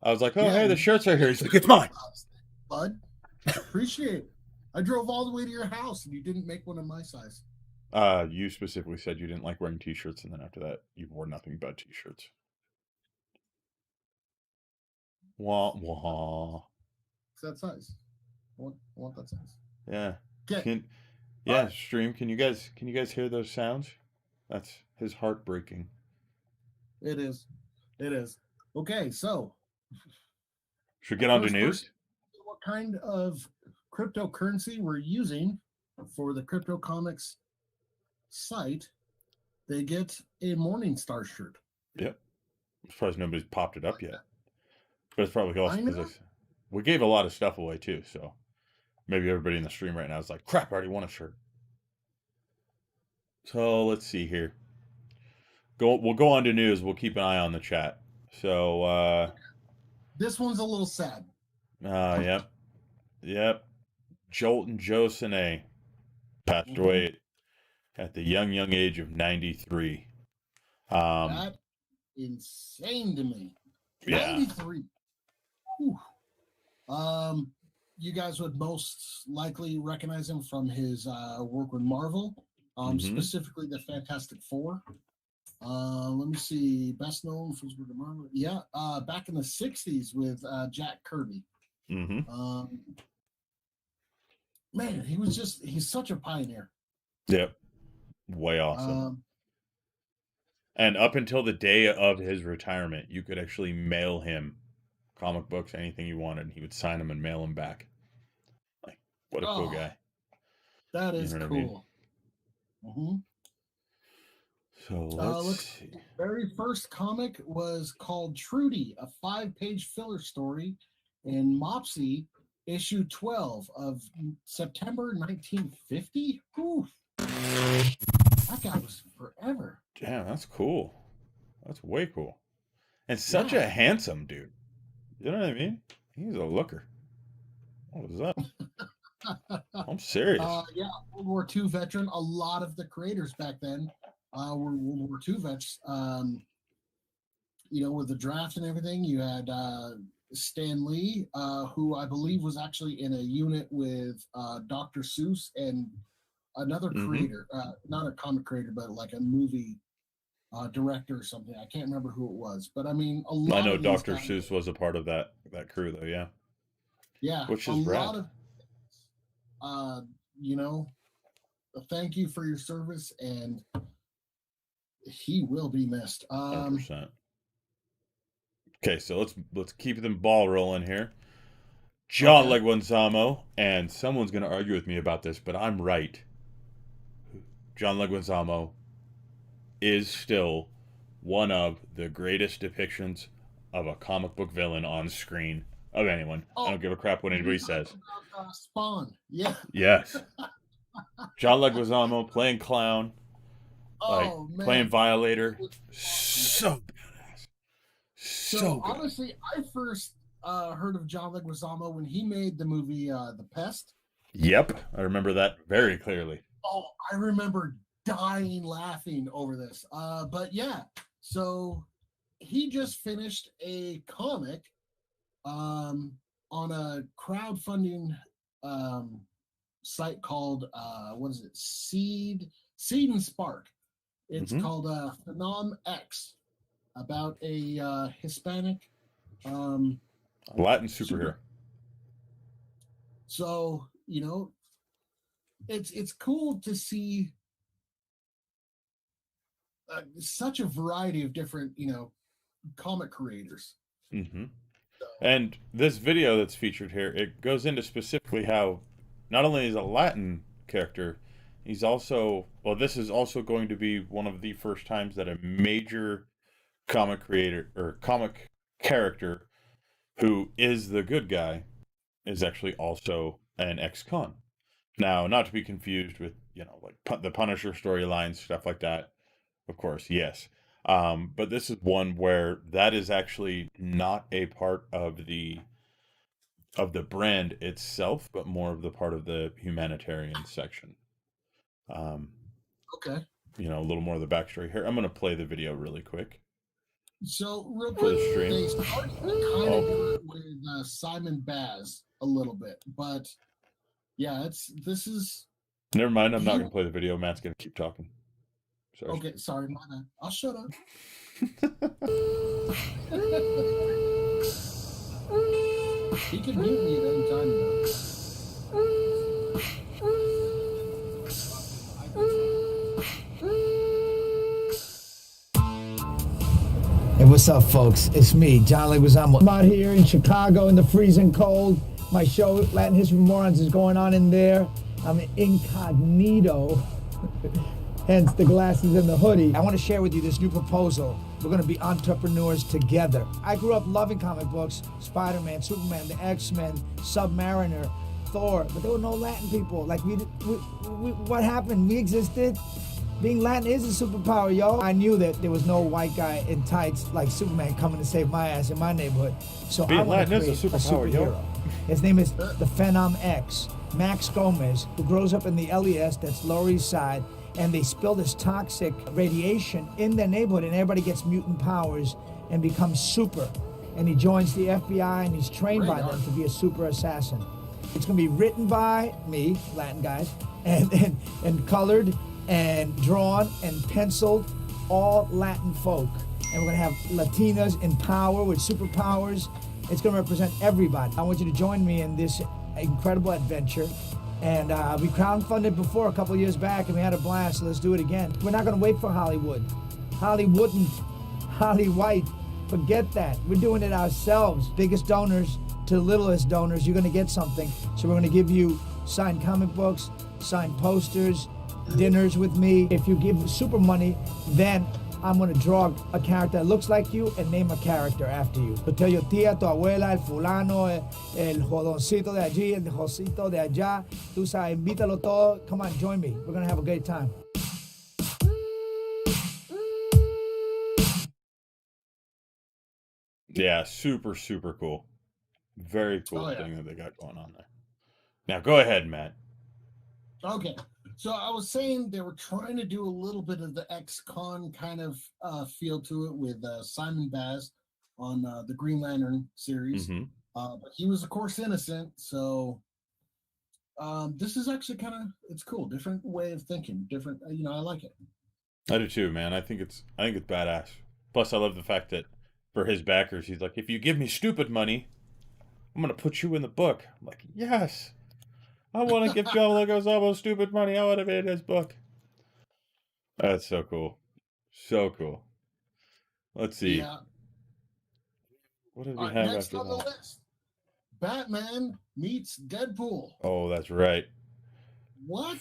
I was like, oh, Yeah, hey, the and shirt's right here. He's like, it's mine. bud. Appreciate it. I drove all the way to your house and you didn't make one of my size. You specifically said you didn't like wearing t-shirts, and then after that, you wore nothing but t-shirts. Wah wah. It's that size. I want that size. Yeah. Okay. Yeah, stream. Can you guys hear those sounds? That's his heart breaking. It is. It is. Okay, so Should we get on to news? first, what kind of cryptocurrency we're using for the CryptoComics site? They get a Morningstar shirt. Yep. I'm surprised nobody's popped it up yet. But it's probably also I know. because we gave a lot of stuff away too, so maybe everybody in the stream right now is like, crap, I already won a shirt. So let's see here. We'll go on to news. We'll keep an eye on the chat. So this one's a little sad. Yep. Jolton Joe Sine passed away at the young age of 93. That's insane to me. Yeah. 93. Whew. You guys would most likely recognize him from his work with Marvel, specifically the Fantastic Four. Let me see. Best known for his work with Marvel. Yeah, back in the 60s with Jack Kirby. Man, he's such a pioneer. Yep. Way awesome. And up until the day of his retirement, you could actually mail him comic books, anything you wanted, and he would sign them and mail them back. Like, what a cool guy. That is cool. So let's see. The very first comic was called Trudy, a 5-page filler story in Mopsy, issue 12 of September 1950. Oof. That guy was forever. Damn, that's cool. That's way cool. And such a handsome dude. You know what I mean? He's a looker. What was that? I'm serious. Yeah, World War II veteran. A lot of the creators back then were World War II vets. With the draft and everything, you had Stan Lee, who I believe was actually in a unit with Dr. Seuss and another creator, not a comic creator, but like a movie director or something. I can't remember who it was, but I mean, I know Dr. Seuss was a part of that crew, though. Yeah. Yeah, which is rad. Lot of, thank you for your service, and he will be missed. 100%. Okay, so let's keep the ball rolling here. John Leguizamo, and someone's going to argue with me about this, but I'm right. John Leguizamo is still one of the greatest depictions of a comic book villain on screen of anyone. I don't give a crap what anybody says. Spawn, yeah. Yes. John Leguizamo playing clown, playing Violator. So badass. So good. Honestly, I first heard of John Leguizamo when he made the movie The Pest. Yep, I remember that very clearly. Oh, I remember dying laughing over this. But yeah, so he just finished a comic on a crowdfunding site called what is it? Seed and Spark. It's called Phenom X, about a Hispanic Latin superhero. So, it's cool to see such a variety of different, comic creators. And this video that's featured here, it goes into specifically how not only is a Latin character, he's also, this is also going to be one of the first times that a major comic creator or comic character who is the good guy is actually also an ex-con. Now, not to be confused with, like the Punisher storylines, stuff like that. Of course, yes. But this is one where that is actually not a part of the brand itself, but more of the part of the humanitarian section. Um, Okay. a little more of the backstory here. I'm going to play the video really quick So real for quick, the stream. they started to kind of do Oh, it with Simon Baz a little bit, but yeah, this is never mind. I'm not he. going to play the video. Matt's going to keep talking. Sorry. Okay, sorry, my bad. I'll shut up. He can mute me at any time, Hey, what's up, folks? It's me, John Leguizamo. I'm out here in Chicago in the freezing cold. My show, Latin History for Morons, is going on in there. I'm incognito, hence the glasses and the hoodie. I want to share with you this new proposal. We're going to be entrepreneurs together. I grew up loving comic books, Spider-Man, Superman, the X-Men, Submariner, Thor, but there were no Latin people. Like, what happened? We existed. Being Latin is a superpower, yo. I knew that there was no white guy in tights like Superman coming to save my ass in my neighborhood. So Being I want to Latin create is a superpower, yo. superhero. His name is the Phenom X, Max Gomez, who grows up in the LES, that's Lower East Side, and they spill this toxic radiation in their neighborhood, and everybody gets mutant powers and becomes super. And he joins the FBI, and he's trained by them to be a super assassin. It's gonna be written by me, Latin guys, and colored and drawn and penciled, all Latin folk. And we're gonna have Latinas in power with superpowers. It's gonna represent everybody. I want you to join me in this incredible adventure. And we crowdfunded before a couple years back and we had a blast, so let's do it again. We're not gonna wait for Hollywood. Hollywoodn't, Holly White, forget that. We're doing it ourselves. Biggest donors to littlest donors, you're gonna get something. So we're gonna give you signed comic books, signed posters, dinners with me. If you give super money, then I'm gonna draw a character that looks like you and name a character after you. So tell your tía, tu abuela, el fulano, el jodoncito de allí, el josito de allá. Tú sabes, invítalo todo. Come on, join me. We're gonna have a great time. Yeah, super, super cool. Very cool yeah. thing that they got going on there. Now, go ahead, Matt. Okay. So I was saying they were trying to do a little bit of the ex-con kind of feel to it with Simon Baz on the Green Lantern series. Mm-hmm. But he was, of course, innocent. So this is actually it's cool. Different way of thinking. Different, I like it. I do too, man. I think it's badass. Plus, I love the fact that for his backers, he's like, if you give me stupid money, I'm gonna put you in the book. I'm like, yes. I want to give Joe Leguizamo stupid money. I want to be in his book. That's so cool. So cool. Let's see. Yeah. What did we All right, have next after on the that? list, Batman meets Deadpool. Oh, that's right. What?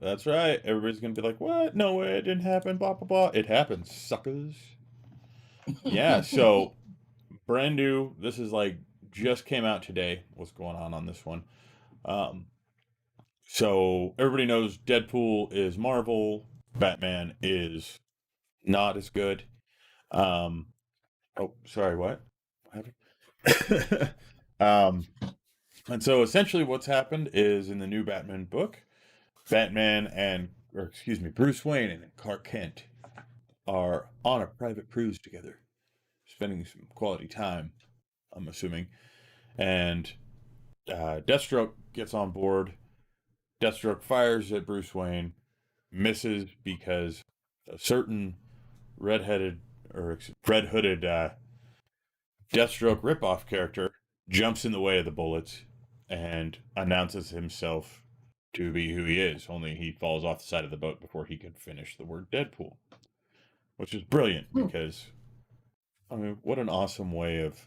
That's right. Everybody's going to be like, what? No way, it didn't happen. Blah, blah, blah. It happened, suckers. Yeah, so brand new. This is like just came out today. What's going on this one? So everybody knows Deadpool is Marvel. Batman is not as good. Oh, sorry, what? What happened? And so essentially what's happened is in the new Batman book, Bruce Wayne and Clark Kent are on a private cruise together, spending some quality time, I'm assuming. And Deathstroke gets on board. Deathstroke fires at Bruce Wayne, misses because a certain red hooded Deathstroke ripoff character jumps in the way of the bullets and announces himself to be who he is, only he falls off the side of the boat before he can finish the word Deadpool, which is brilliant because, I mean, what an awesome way of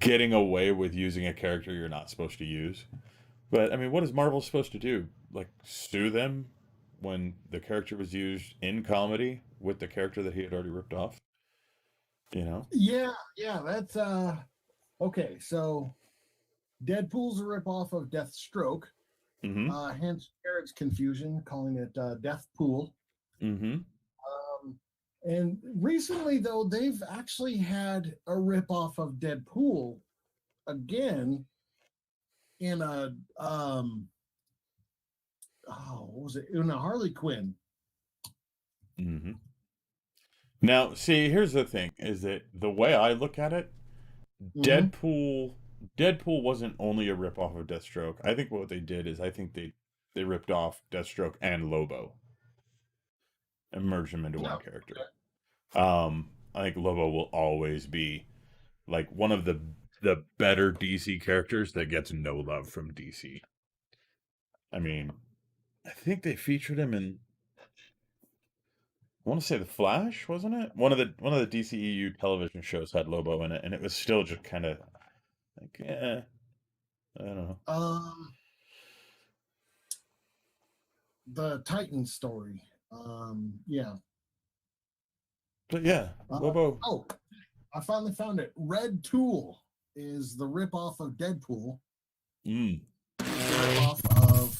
getting away with using a character you're not supposed to use. But, I mean, what is Marvel supposed to do? Like, sue them when the character was used in comedy with the character that he had already ripped off? Yeah, that's okay. So Deadpool's a ripoff of Deathstroke, Mm-hmm. hence Jared's confusion, calling it Deathpool. Mm-hmm. And recently, though, they've actually had a ripoff of Deadpool again in a what was it? In a Harley Quinn. Mm-hmm. Now, see, here's the thing: is that the way I look at it, Mhm. Deadpool wasn't only a ripoff of Deathstroke. I think what they did is I think they ripped off Deathstroke and Lobo and merged them into Yeah. one character. I think Lobo will always be like one of the better DC characters that gets no love from DC. I mean, I think they featured him in I want to say The Flash, wasn't it? One of the DCEU television shows had Lobo in it, and it was still just kind of like, I don't know. The Titan story. Yeah. But yeah, Lobo. Oh, I finally found it. Red Tool is the ripoff of Deadpool, Mm, ripoff of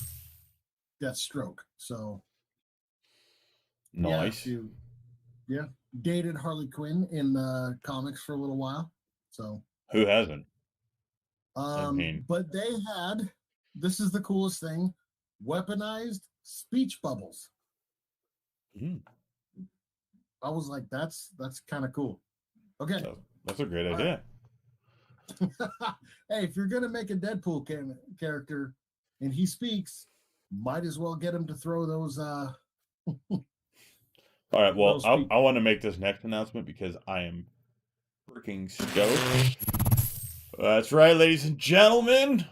Deathstroke. So yeah, if nice. you dated Harley Quinn in the comics for a little while. So Who hasn't? I mean, but they had, this is the coolest thing, weaponized speech bubbles. mm, I was like, that's kind of cool. Okay. that's a great idea. Hey, if you're gonna make a Deadpool character and he speaks, might as well get him to throw those All right, well, those speech. I want to make this next announcement because I am freaking stoked. That's right, ladies and gentlemen.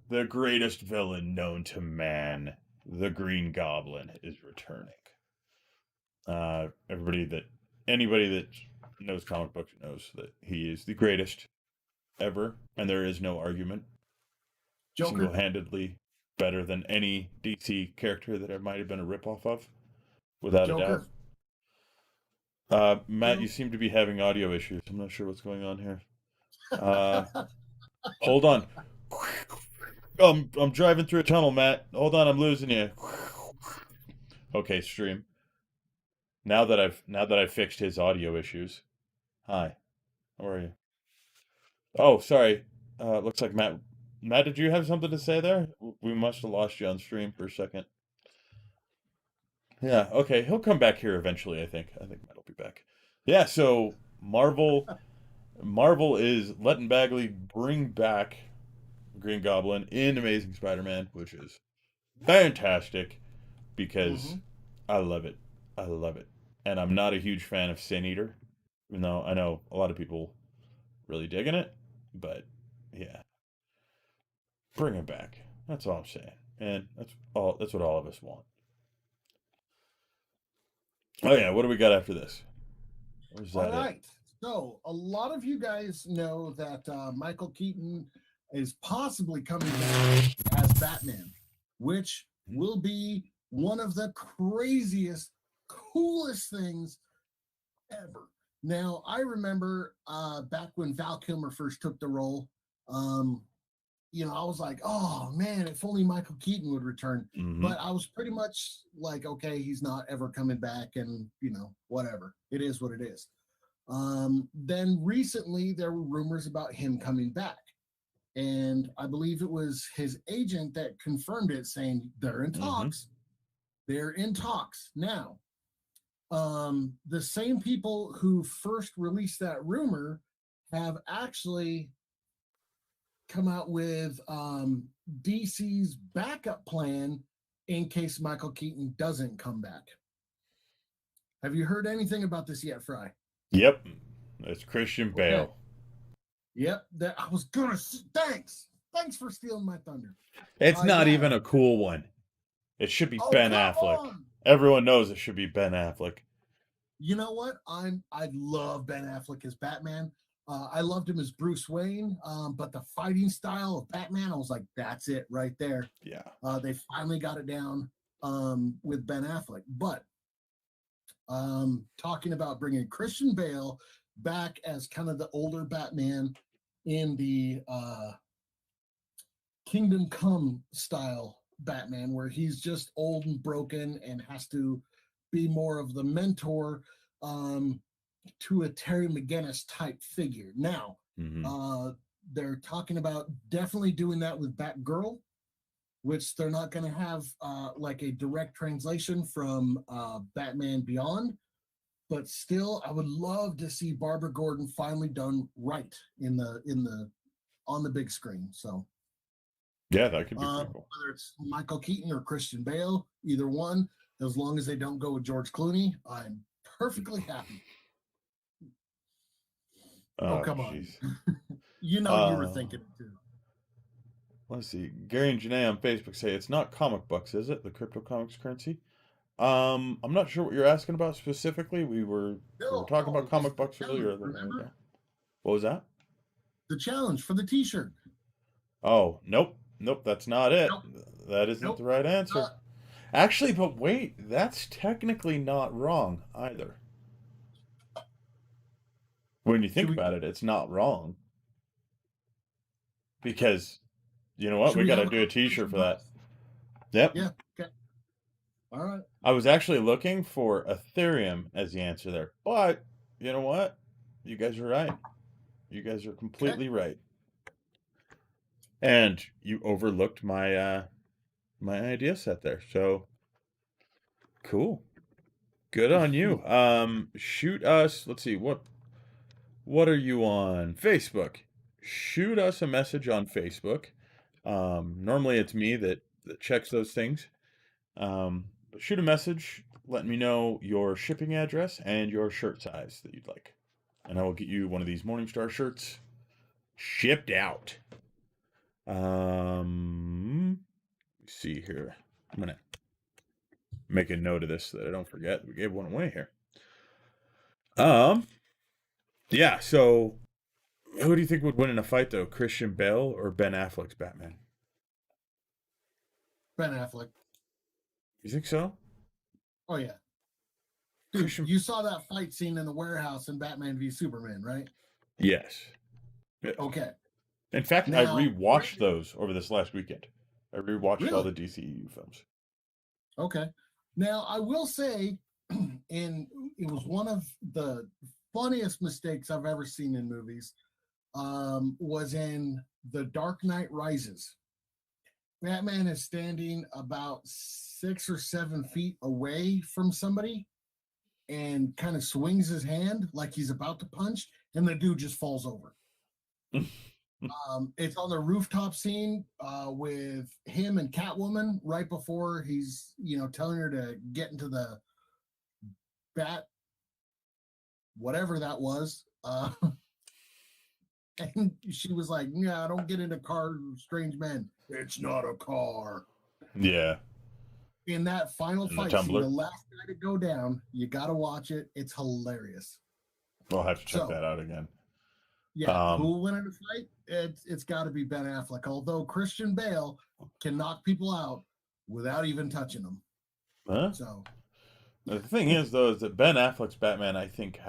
The greatest villain known to man, the Green Goblin, is returning. Anybody that knows comic books knows that he is the greatest ever, and there is no argument. Joker. Single-handedly better than any DC character that it might have been a ripoff of, without a doubt. Matt, you seem to be having audio issues. I'm not sure what's going on here. Hold on. I'm driving through a tunnel, Matt. Hold on, I'm losing you. Okay, stream. Now that I've fixed his audio issues. Hi. How are you? Oh, sorry. Looks like Matt. Matt, did you have something to say there? We must have lost you on stream for a second. Yeah. Okay. He'll come back here eventually. I think. Matt will be back. Yeah. So Marvel is letting Bagley bring back Green Goblin in Amazing Spider-Man, which is fantastic because I love it. I love it. And I'm not a huge fan of Sin Eater, even though I know a lot of people really digging it. But yeah, bring him back. That's all I'm saying. And that's what all of us want. Oh yeah, what do we got after this? Or is that All right. So a lot of you guys know that Michael Keaton is possibly coming back as Batman, which will be one of the craziest, coolest things ever. Now, I remember back when Val Kilmer first took the role, I was like, oh man, if only Michael Keaton would return. Mm-hmm. But I was pretty much like, okay, he's not ever coming back, and whatever. It is what it is. Then recently there were rumors about him coming back. And I believe it was his agent that confirmed it, saying they're in talks. They're in talks. Now, the same people who first released that rumor have actually come out with DC's backup plan in case Michael Keaton doesn't come back. Have you heard anything about this yet, Fry? Yep. That's Christian Bale. Okay. Yep. That I was gonna. Thanks for stealing my thunder. It's not even a cool one. It should be Ben Affleck. On. Everyone knows it should be Ben Affleck. You know what? I love Ben Affleck as Batman. I loved him as Bruce Wayne, but the fighting style of Batman, I was like, that's it right there. Yeah. They finally got it down with Ben Affleck. But talking about bringing Christian Bale back as kind of the older Batman in the Kingdom Come style Batman, where he's just old and broken and has to be more of the mentor to a Terry McGinnis type figure. Now, they're talking about definitely doing that with Batgirl, which they're not going to have like a direct translation from Batman Beyond. But still, I would love to see Barbara Gordon finally done right on the big screen. So yeah, that could be pretty cool. whether it's Michael Keaton or Christian Bale, either one, as long as they don't go with George Clooney, I'm perfectly happy. Oh, come on. You know you were thinking it too. Let's see. Gary and Janae on Facebook say it's not comic books, is it? The CryptoComics currency? I'm not sure what you're asking about specifically. We were talking about comic books earlier. Remember? What was that? The challenge for the T-shirt. Oh, nope. That's not it. Nope. That isn't the right answer. Actually, but wait, that's technically not wrong either. When you think about it, it's not wrong. Because, you know what? We got to do a T-shirt for that. Yep. Yeah. Okay. All right. I was actually looking for Ethereum as the answer there. But, you know what? You guys are right. You guys are completely right. And you overlooked my my idea set there. So, cool. Good on you. Shoot us. Let's see. What are you on? Facebook. Shoot us a message on Facebook. Normally it's me that checks those things. But shoot a message. Let me know your shipping address and your shirt size that you'd like. And I will get you one of these Morningstar shirts shipped out. Let's see here. I'm going to make a note of this so that I don't forget. We gave one away here. Yeah, so who do you think would win in a fight, though? Christian Bale or Ben Affleck's Batman? Ben Affleck. You think so? Oh, yeah. Dude, you saw that fight scene in the warehouse in Batman v Superman, right? Yes. Okay. In fact, I rewatched those over this last weekend. I rewatched all the DCEU films. Okay. Now, I will say, and it was one of the funniest mistakes I've ever seen in movies, was in The Dark Knight Rises. Batman is standing about 6 or 7 feet away from somebody and kind of swings his hand like he's about to punch, and the dude just falls over. It's on the rooftop scene with him and Catwoman right before he's, telling her to get into the bat, whatever that was. And she was like, "Yeah, don't get into cars with strange men. It's not a car." Yeah. In that final fight scene, the last guy to go down, you got to watch it. It's hilarious. I'll have to check that out again. Yeah, who will win in a fight? It's got to be Ben Affleck. Although Christian Bale can knock people out without even touching them. Huh? So the thing is, though, is that Ben Affleck's Batman, I think,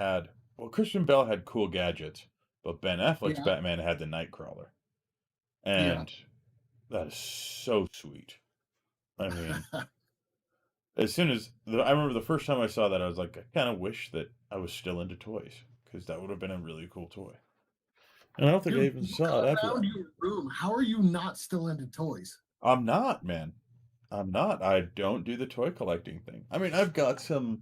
Christian Bale had cool gadgets, but Ben Affleck's Batman had the Nightcrawler, and that is so sweet. I mean, as soon as I remember the first time I saw that, I was like, I kind of wish that I was still into toys because that would have been a really cool toy. And I don't think I even saw it around your room. How are you not still into toys? I'm not, man. I'm not. I don't do the toy collecting thing. I mean, I've got some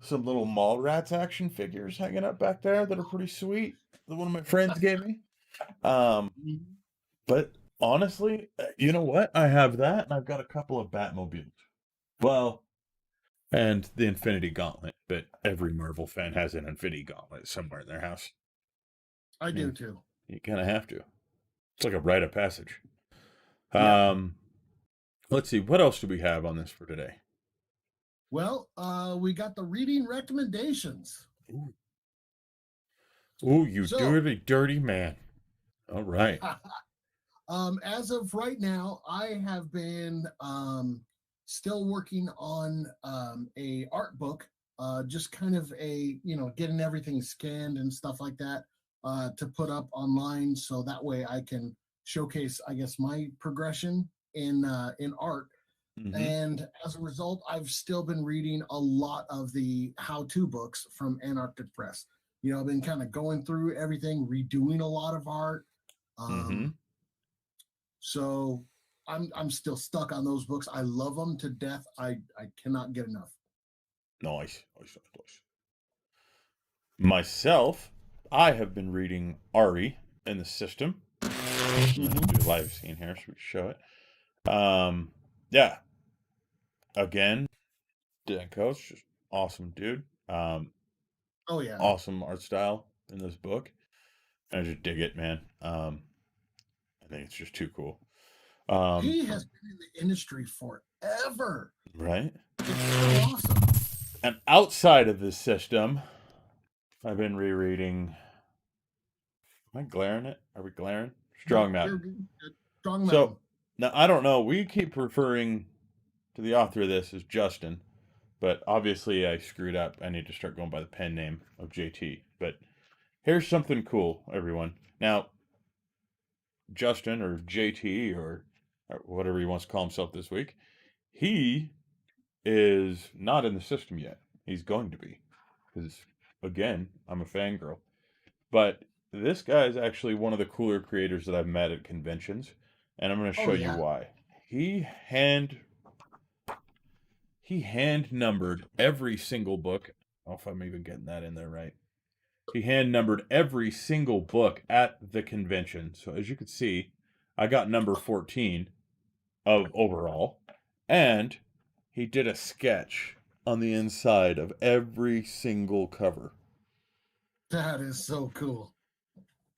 little Mallrats action figures hanging up back there that are pretty sweet that one of my friends gave me. But honestly, you know what? I have that, and I've got a couple of Batmobiles. Well, and the Infinity Gauntlet, but every Marvel fan has an Infinity Gauntlet somewhere in their house. I do too. You kind of have to. It's like a rite of passage. Let's see. What else do we have on this for today? Well, we got the reading recommendations. Ooh, you dirty man. All right. As of right now, I have been still working on a art book, just kind of getting everything scanned and stuff like that to put up online, so that way I can showcase, I guess, my progression in art. Mm-hmm. And as a result, I've still been reading a lot of the how-to books from Antarctic Press. You know, I've been kind of going through everything, redoing a lot of art. Mm-hmm. So I'm still stuck on those books. I love them to death. I cannot get enough. Nice. Myself, I have been reading Ari in the System. Do a live scene here so we can show it. Yeah. Again, Dan Coach, just awesome dude. Oh yeah. Awesome art style in this book. I just dig it, man. I think it's just too cool. He has been in the industry forever. Right? It's so awesome. And outside of this System, I've been rereading. Am I glaring it? Are we glaring? Strong Mountain. Strong Mountain. So now I don't know. We keep referring to the author of this as Justin, but obviously I screwed up. I need to start going by the pen name of JT. But here's something cool, everyone. Now, Justin or JT or whatever he wants to call himself this week, he is not in the System yet. He's going to be. Because, again, I'm a fangirl. But this guy is actually one of the cooler creators that I've met at conventions. And I'm going to show you why. He hand numbered every single book. I don't know if I'm even getting that in there right. He hand numbered every single book at the convention. So as you can see, I got number 14 of overall. And he did a sketch on the inside of every single cover. That is so cool.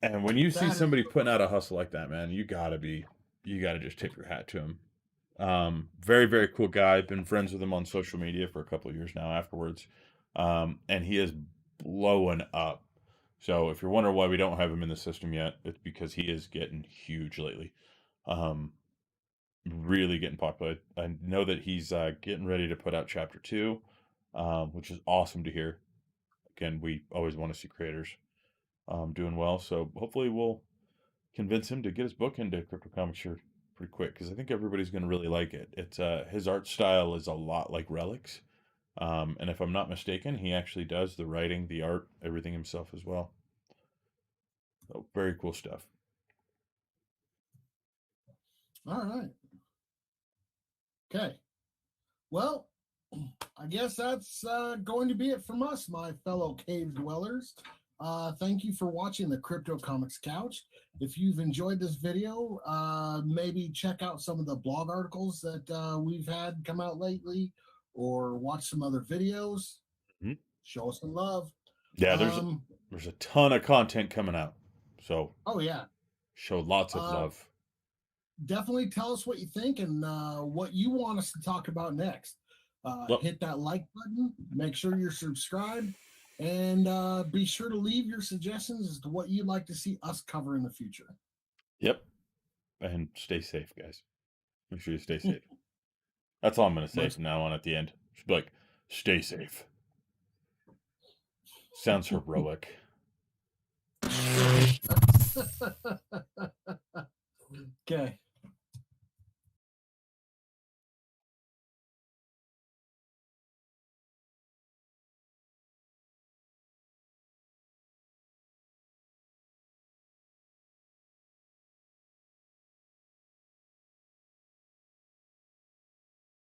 And when you see somebody putting out a hustle like that, man, you gotta just tip your hat to him. Very, very cool guy. I've been friends with him on social media for a couple of years now afterwards. And he is blowing up. So if you're wondering why we don't have him in the System yet, it's because he is getting huge lately. Really getting popular. I know that he's getting ready to put out chapter 2, which is awesome to hear. Again, we always want to see creators doing well. So hopefully we'll convince him to get his book into CryptoComics here pretty quick, because I think everybody's going to really like it. It's his art style is a lot like Relic's. And if I'm not mistaken, he actually does the writing, the art, everything himself as well. So very cool stuff. All right. Okay. Well, I guess that's going to be it from us, my fellow cave dwellers. Thank you for watching the CryptoComics Couch. If you've enjoyed this video, maybe check out some of the blog articles that we've had come out lately, or watch some other videos. Mm-hmm. Show us some love. Yeah, there's a ton of content coming out. So show lots of love. Definitely tell us what you think and what you want us to talk about next. Hit that like button. Make sure you're subscribed. And be sure to leave your suggestions as to what you'd like to see us cover in the future. Yep. And stay safe, guys. Make sure you stay safe. That's all I'm going to say from now on at the end. Just be like, stay safe. Sounds heroic. Okay.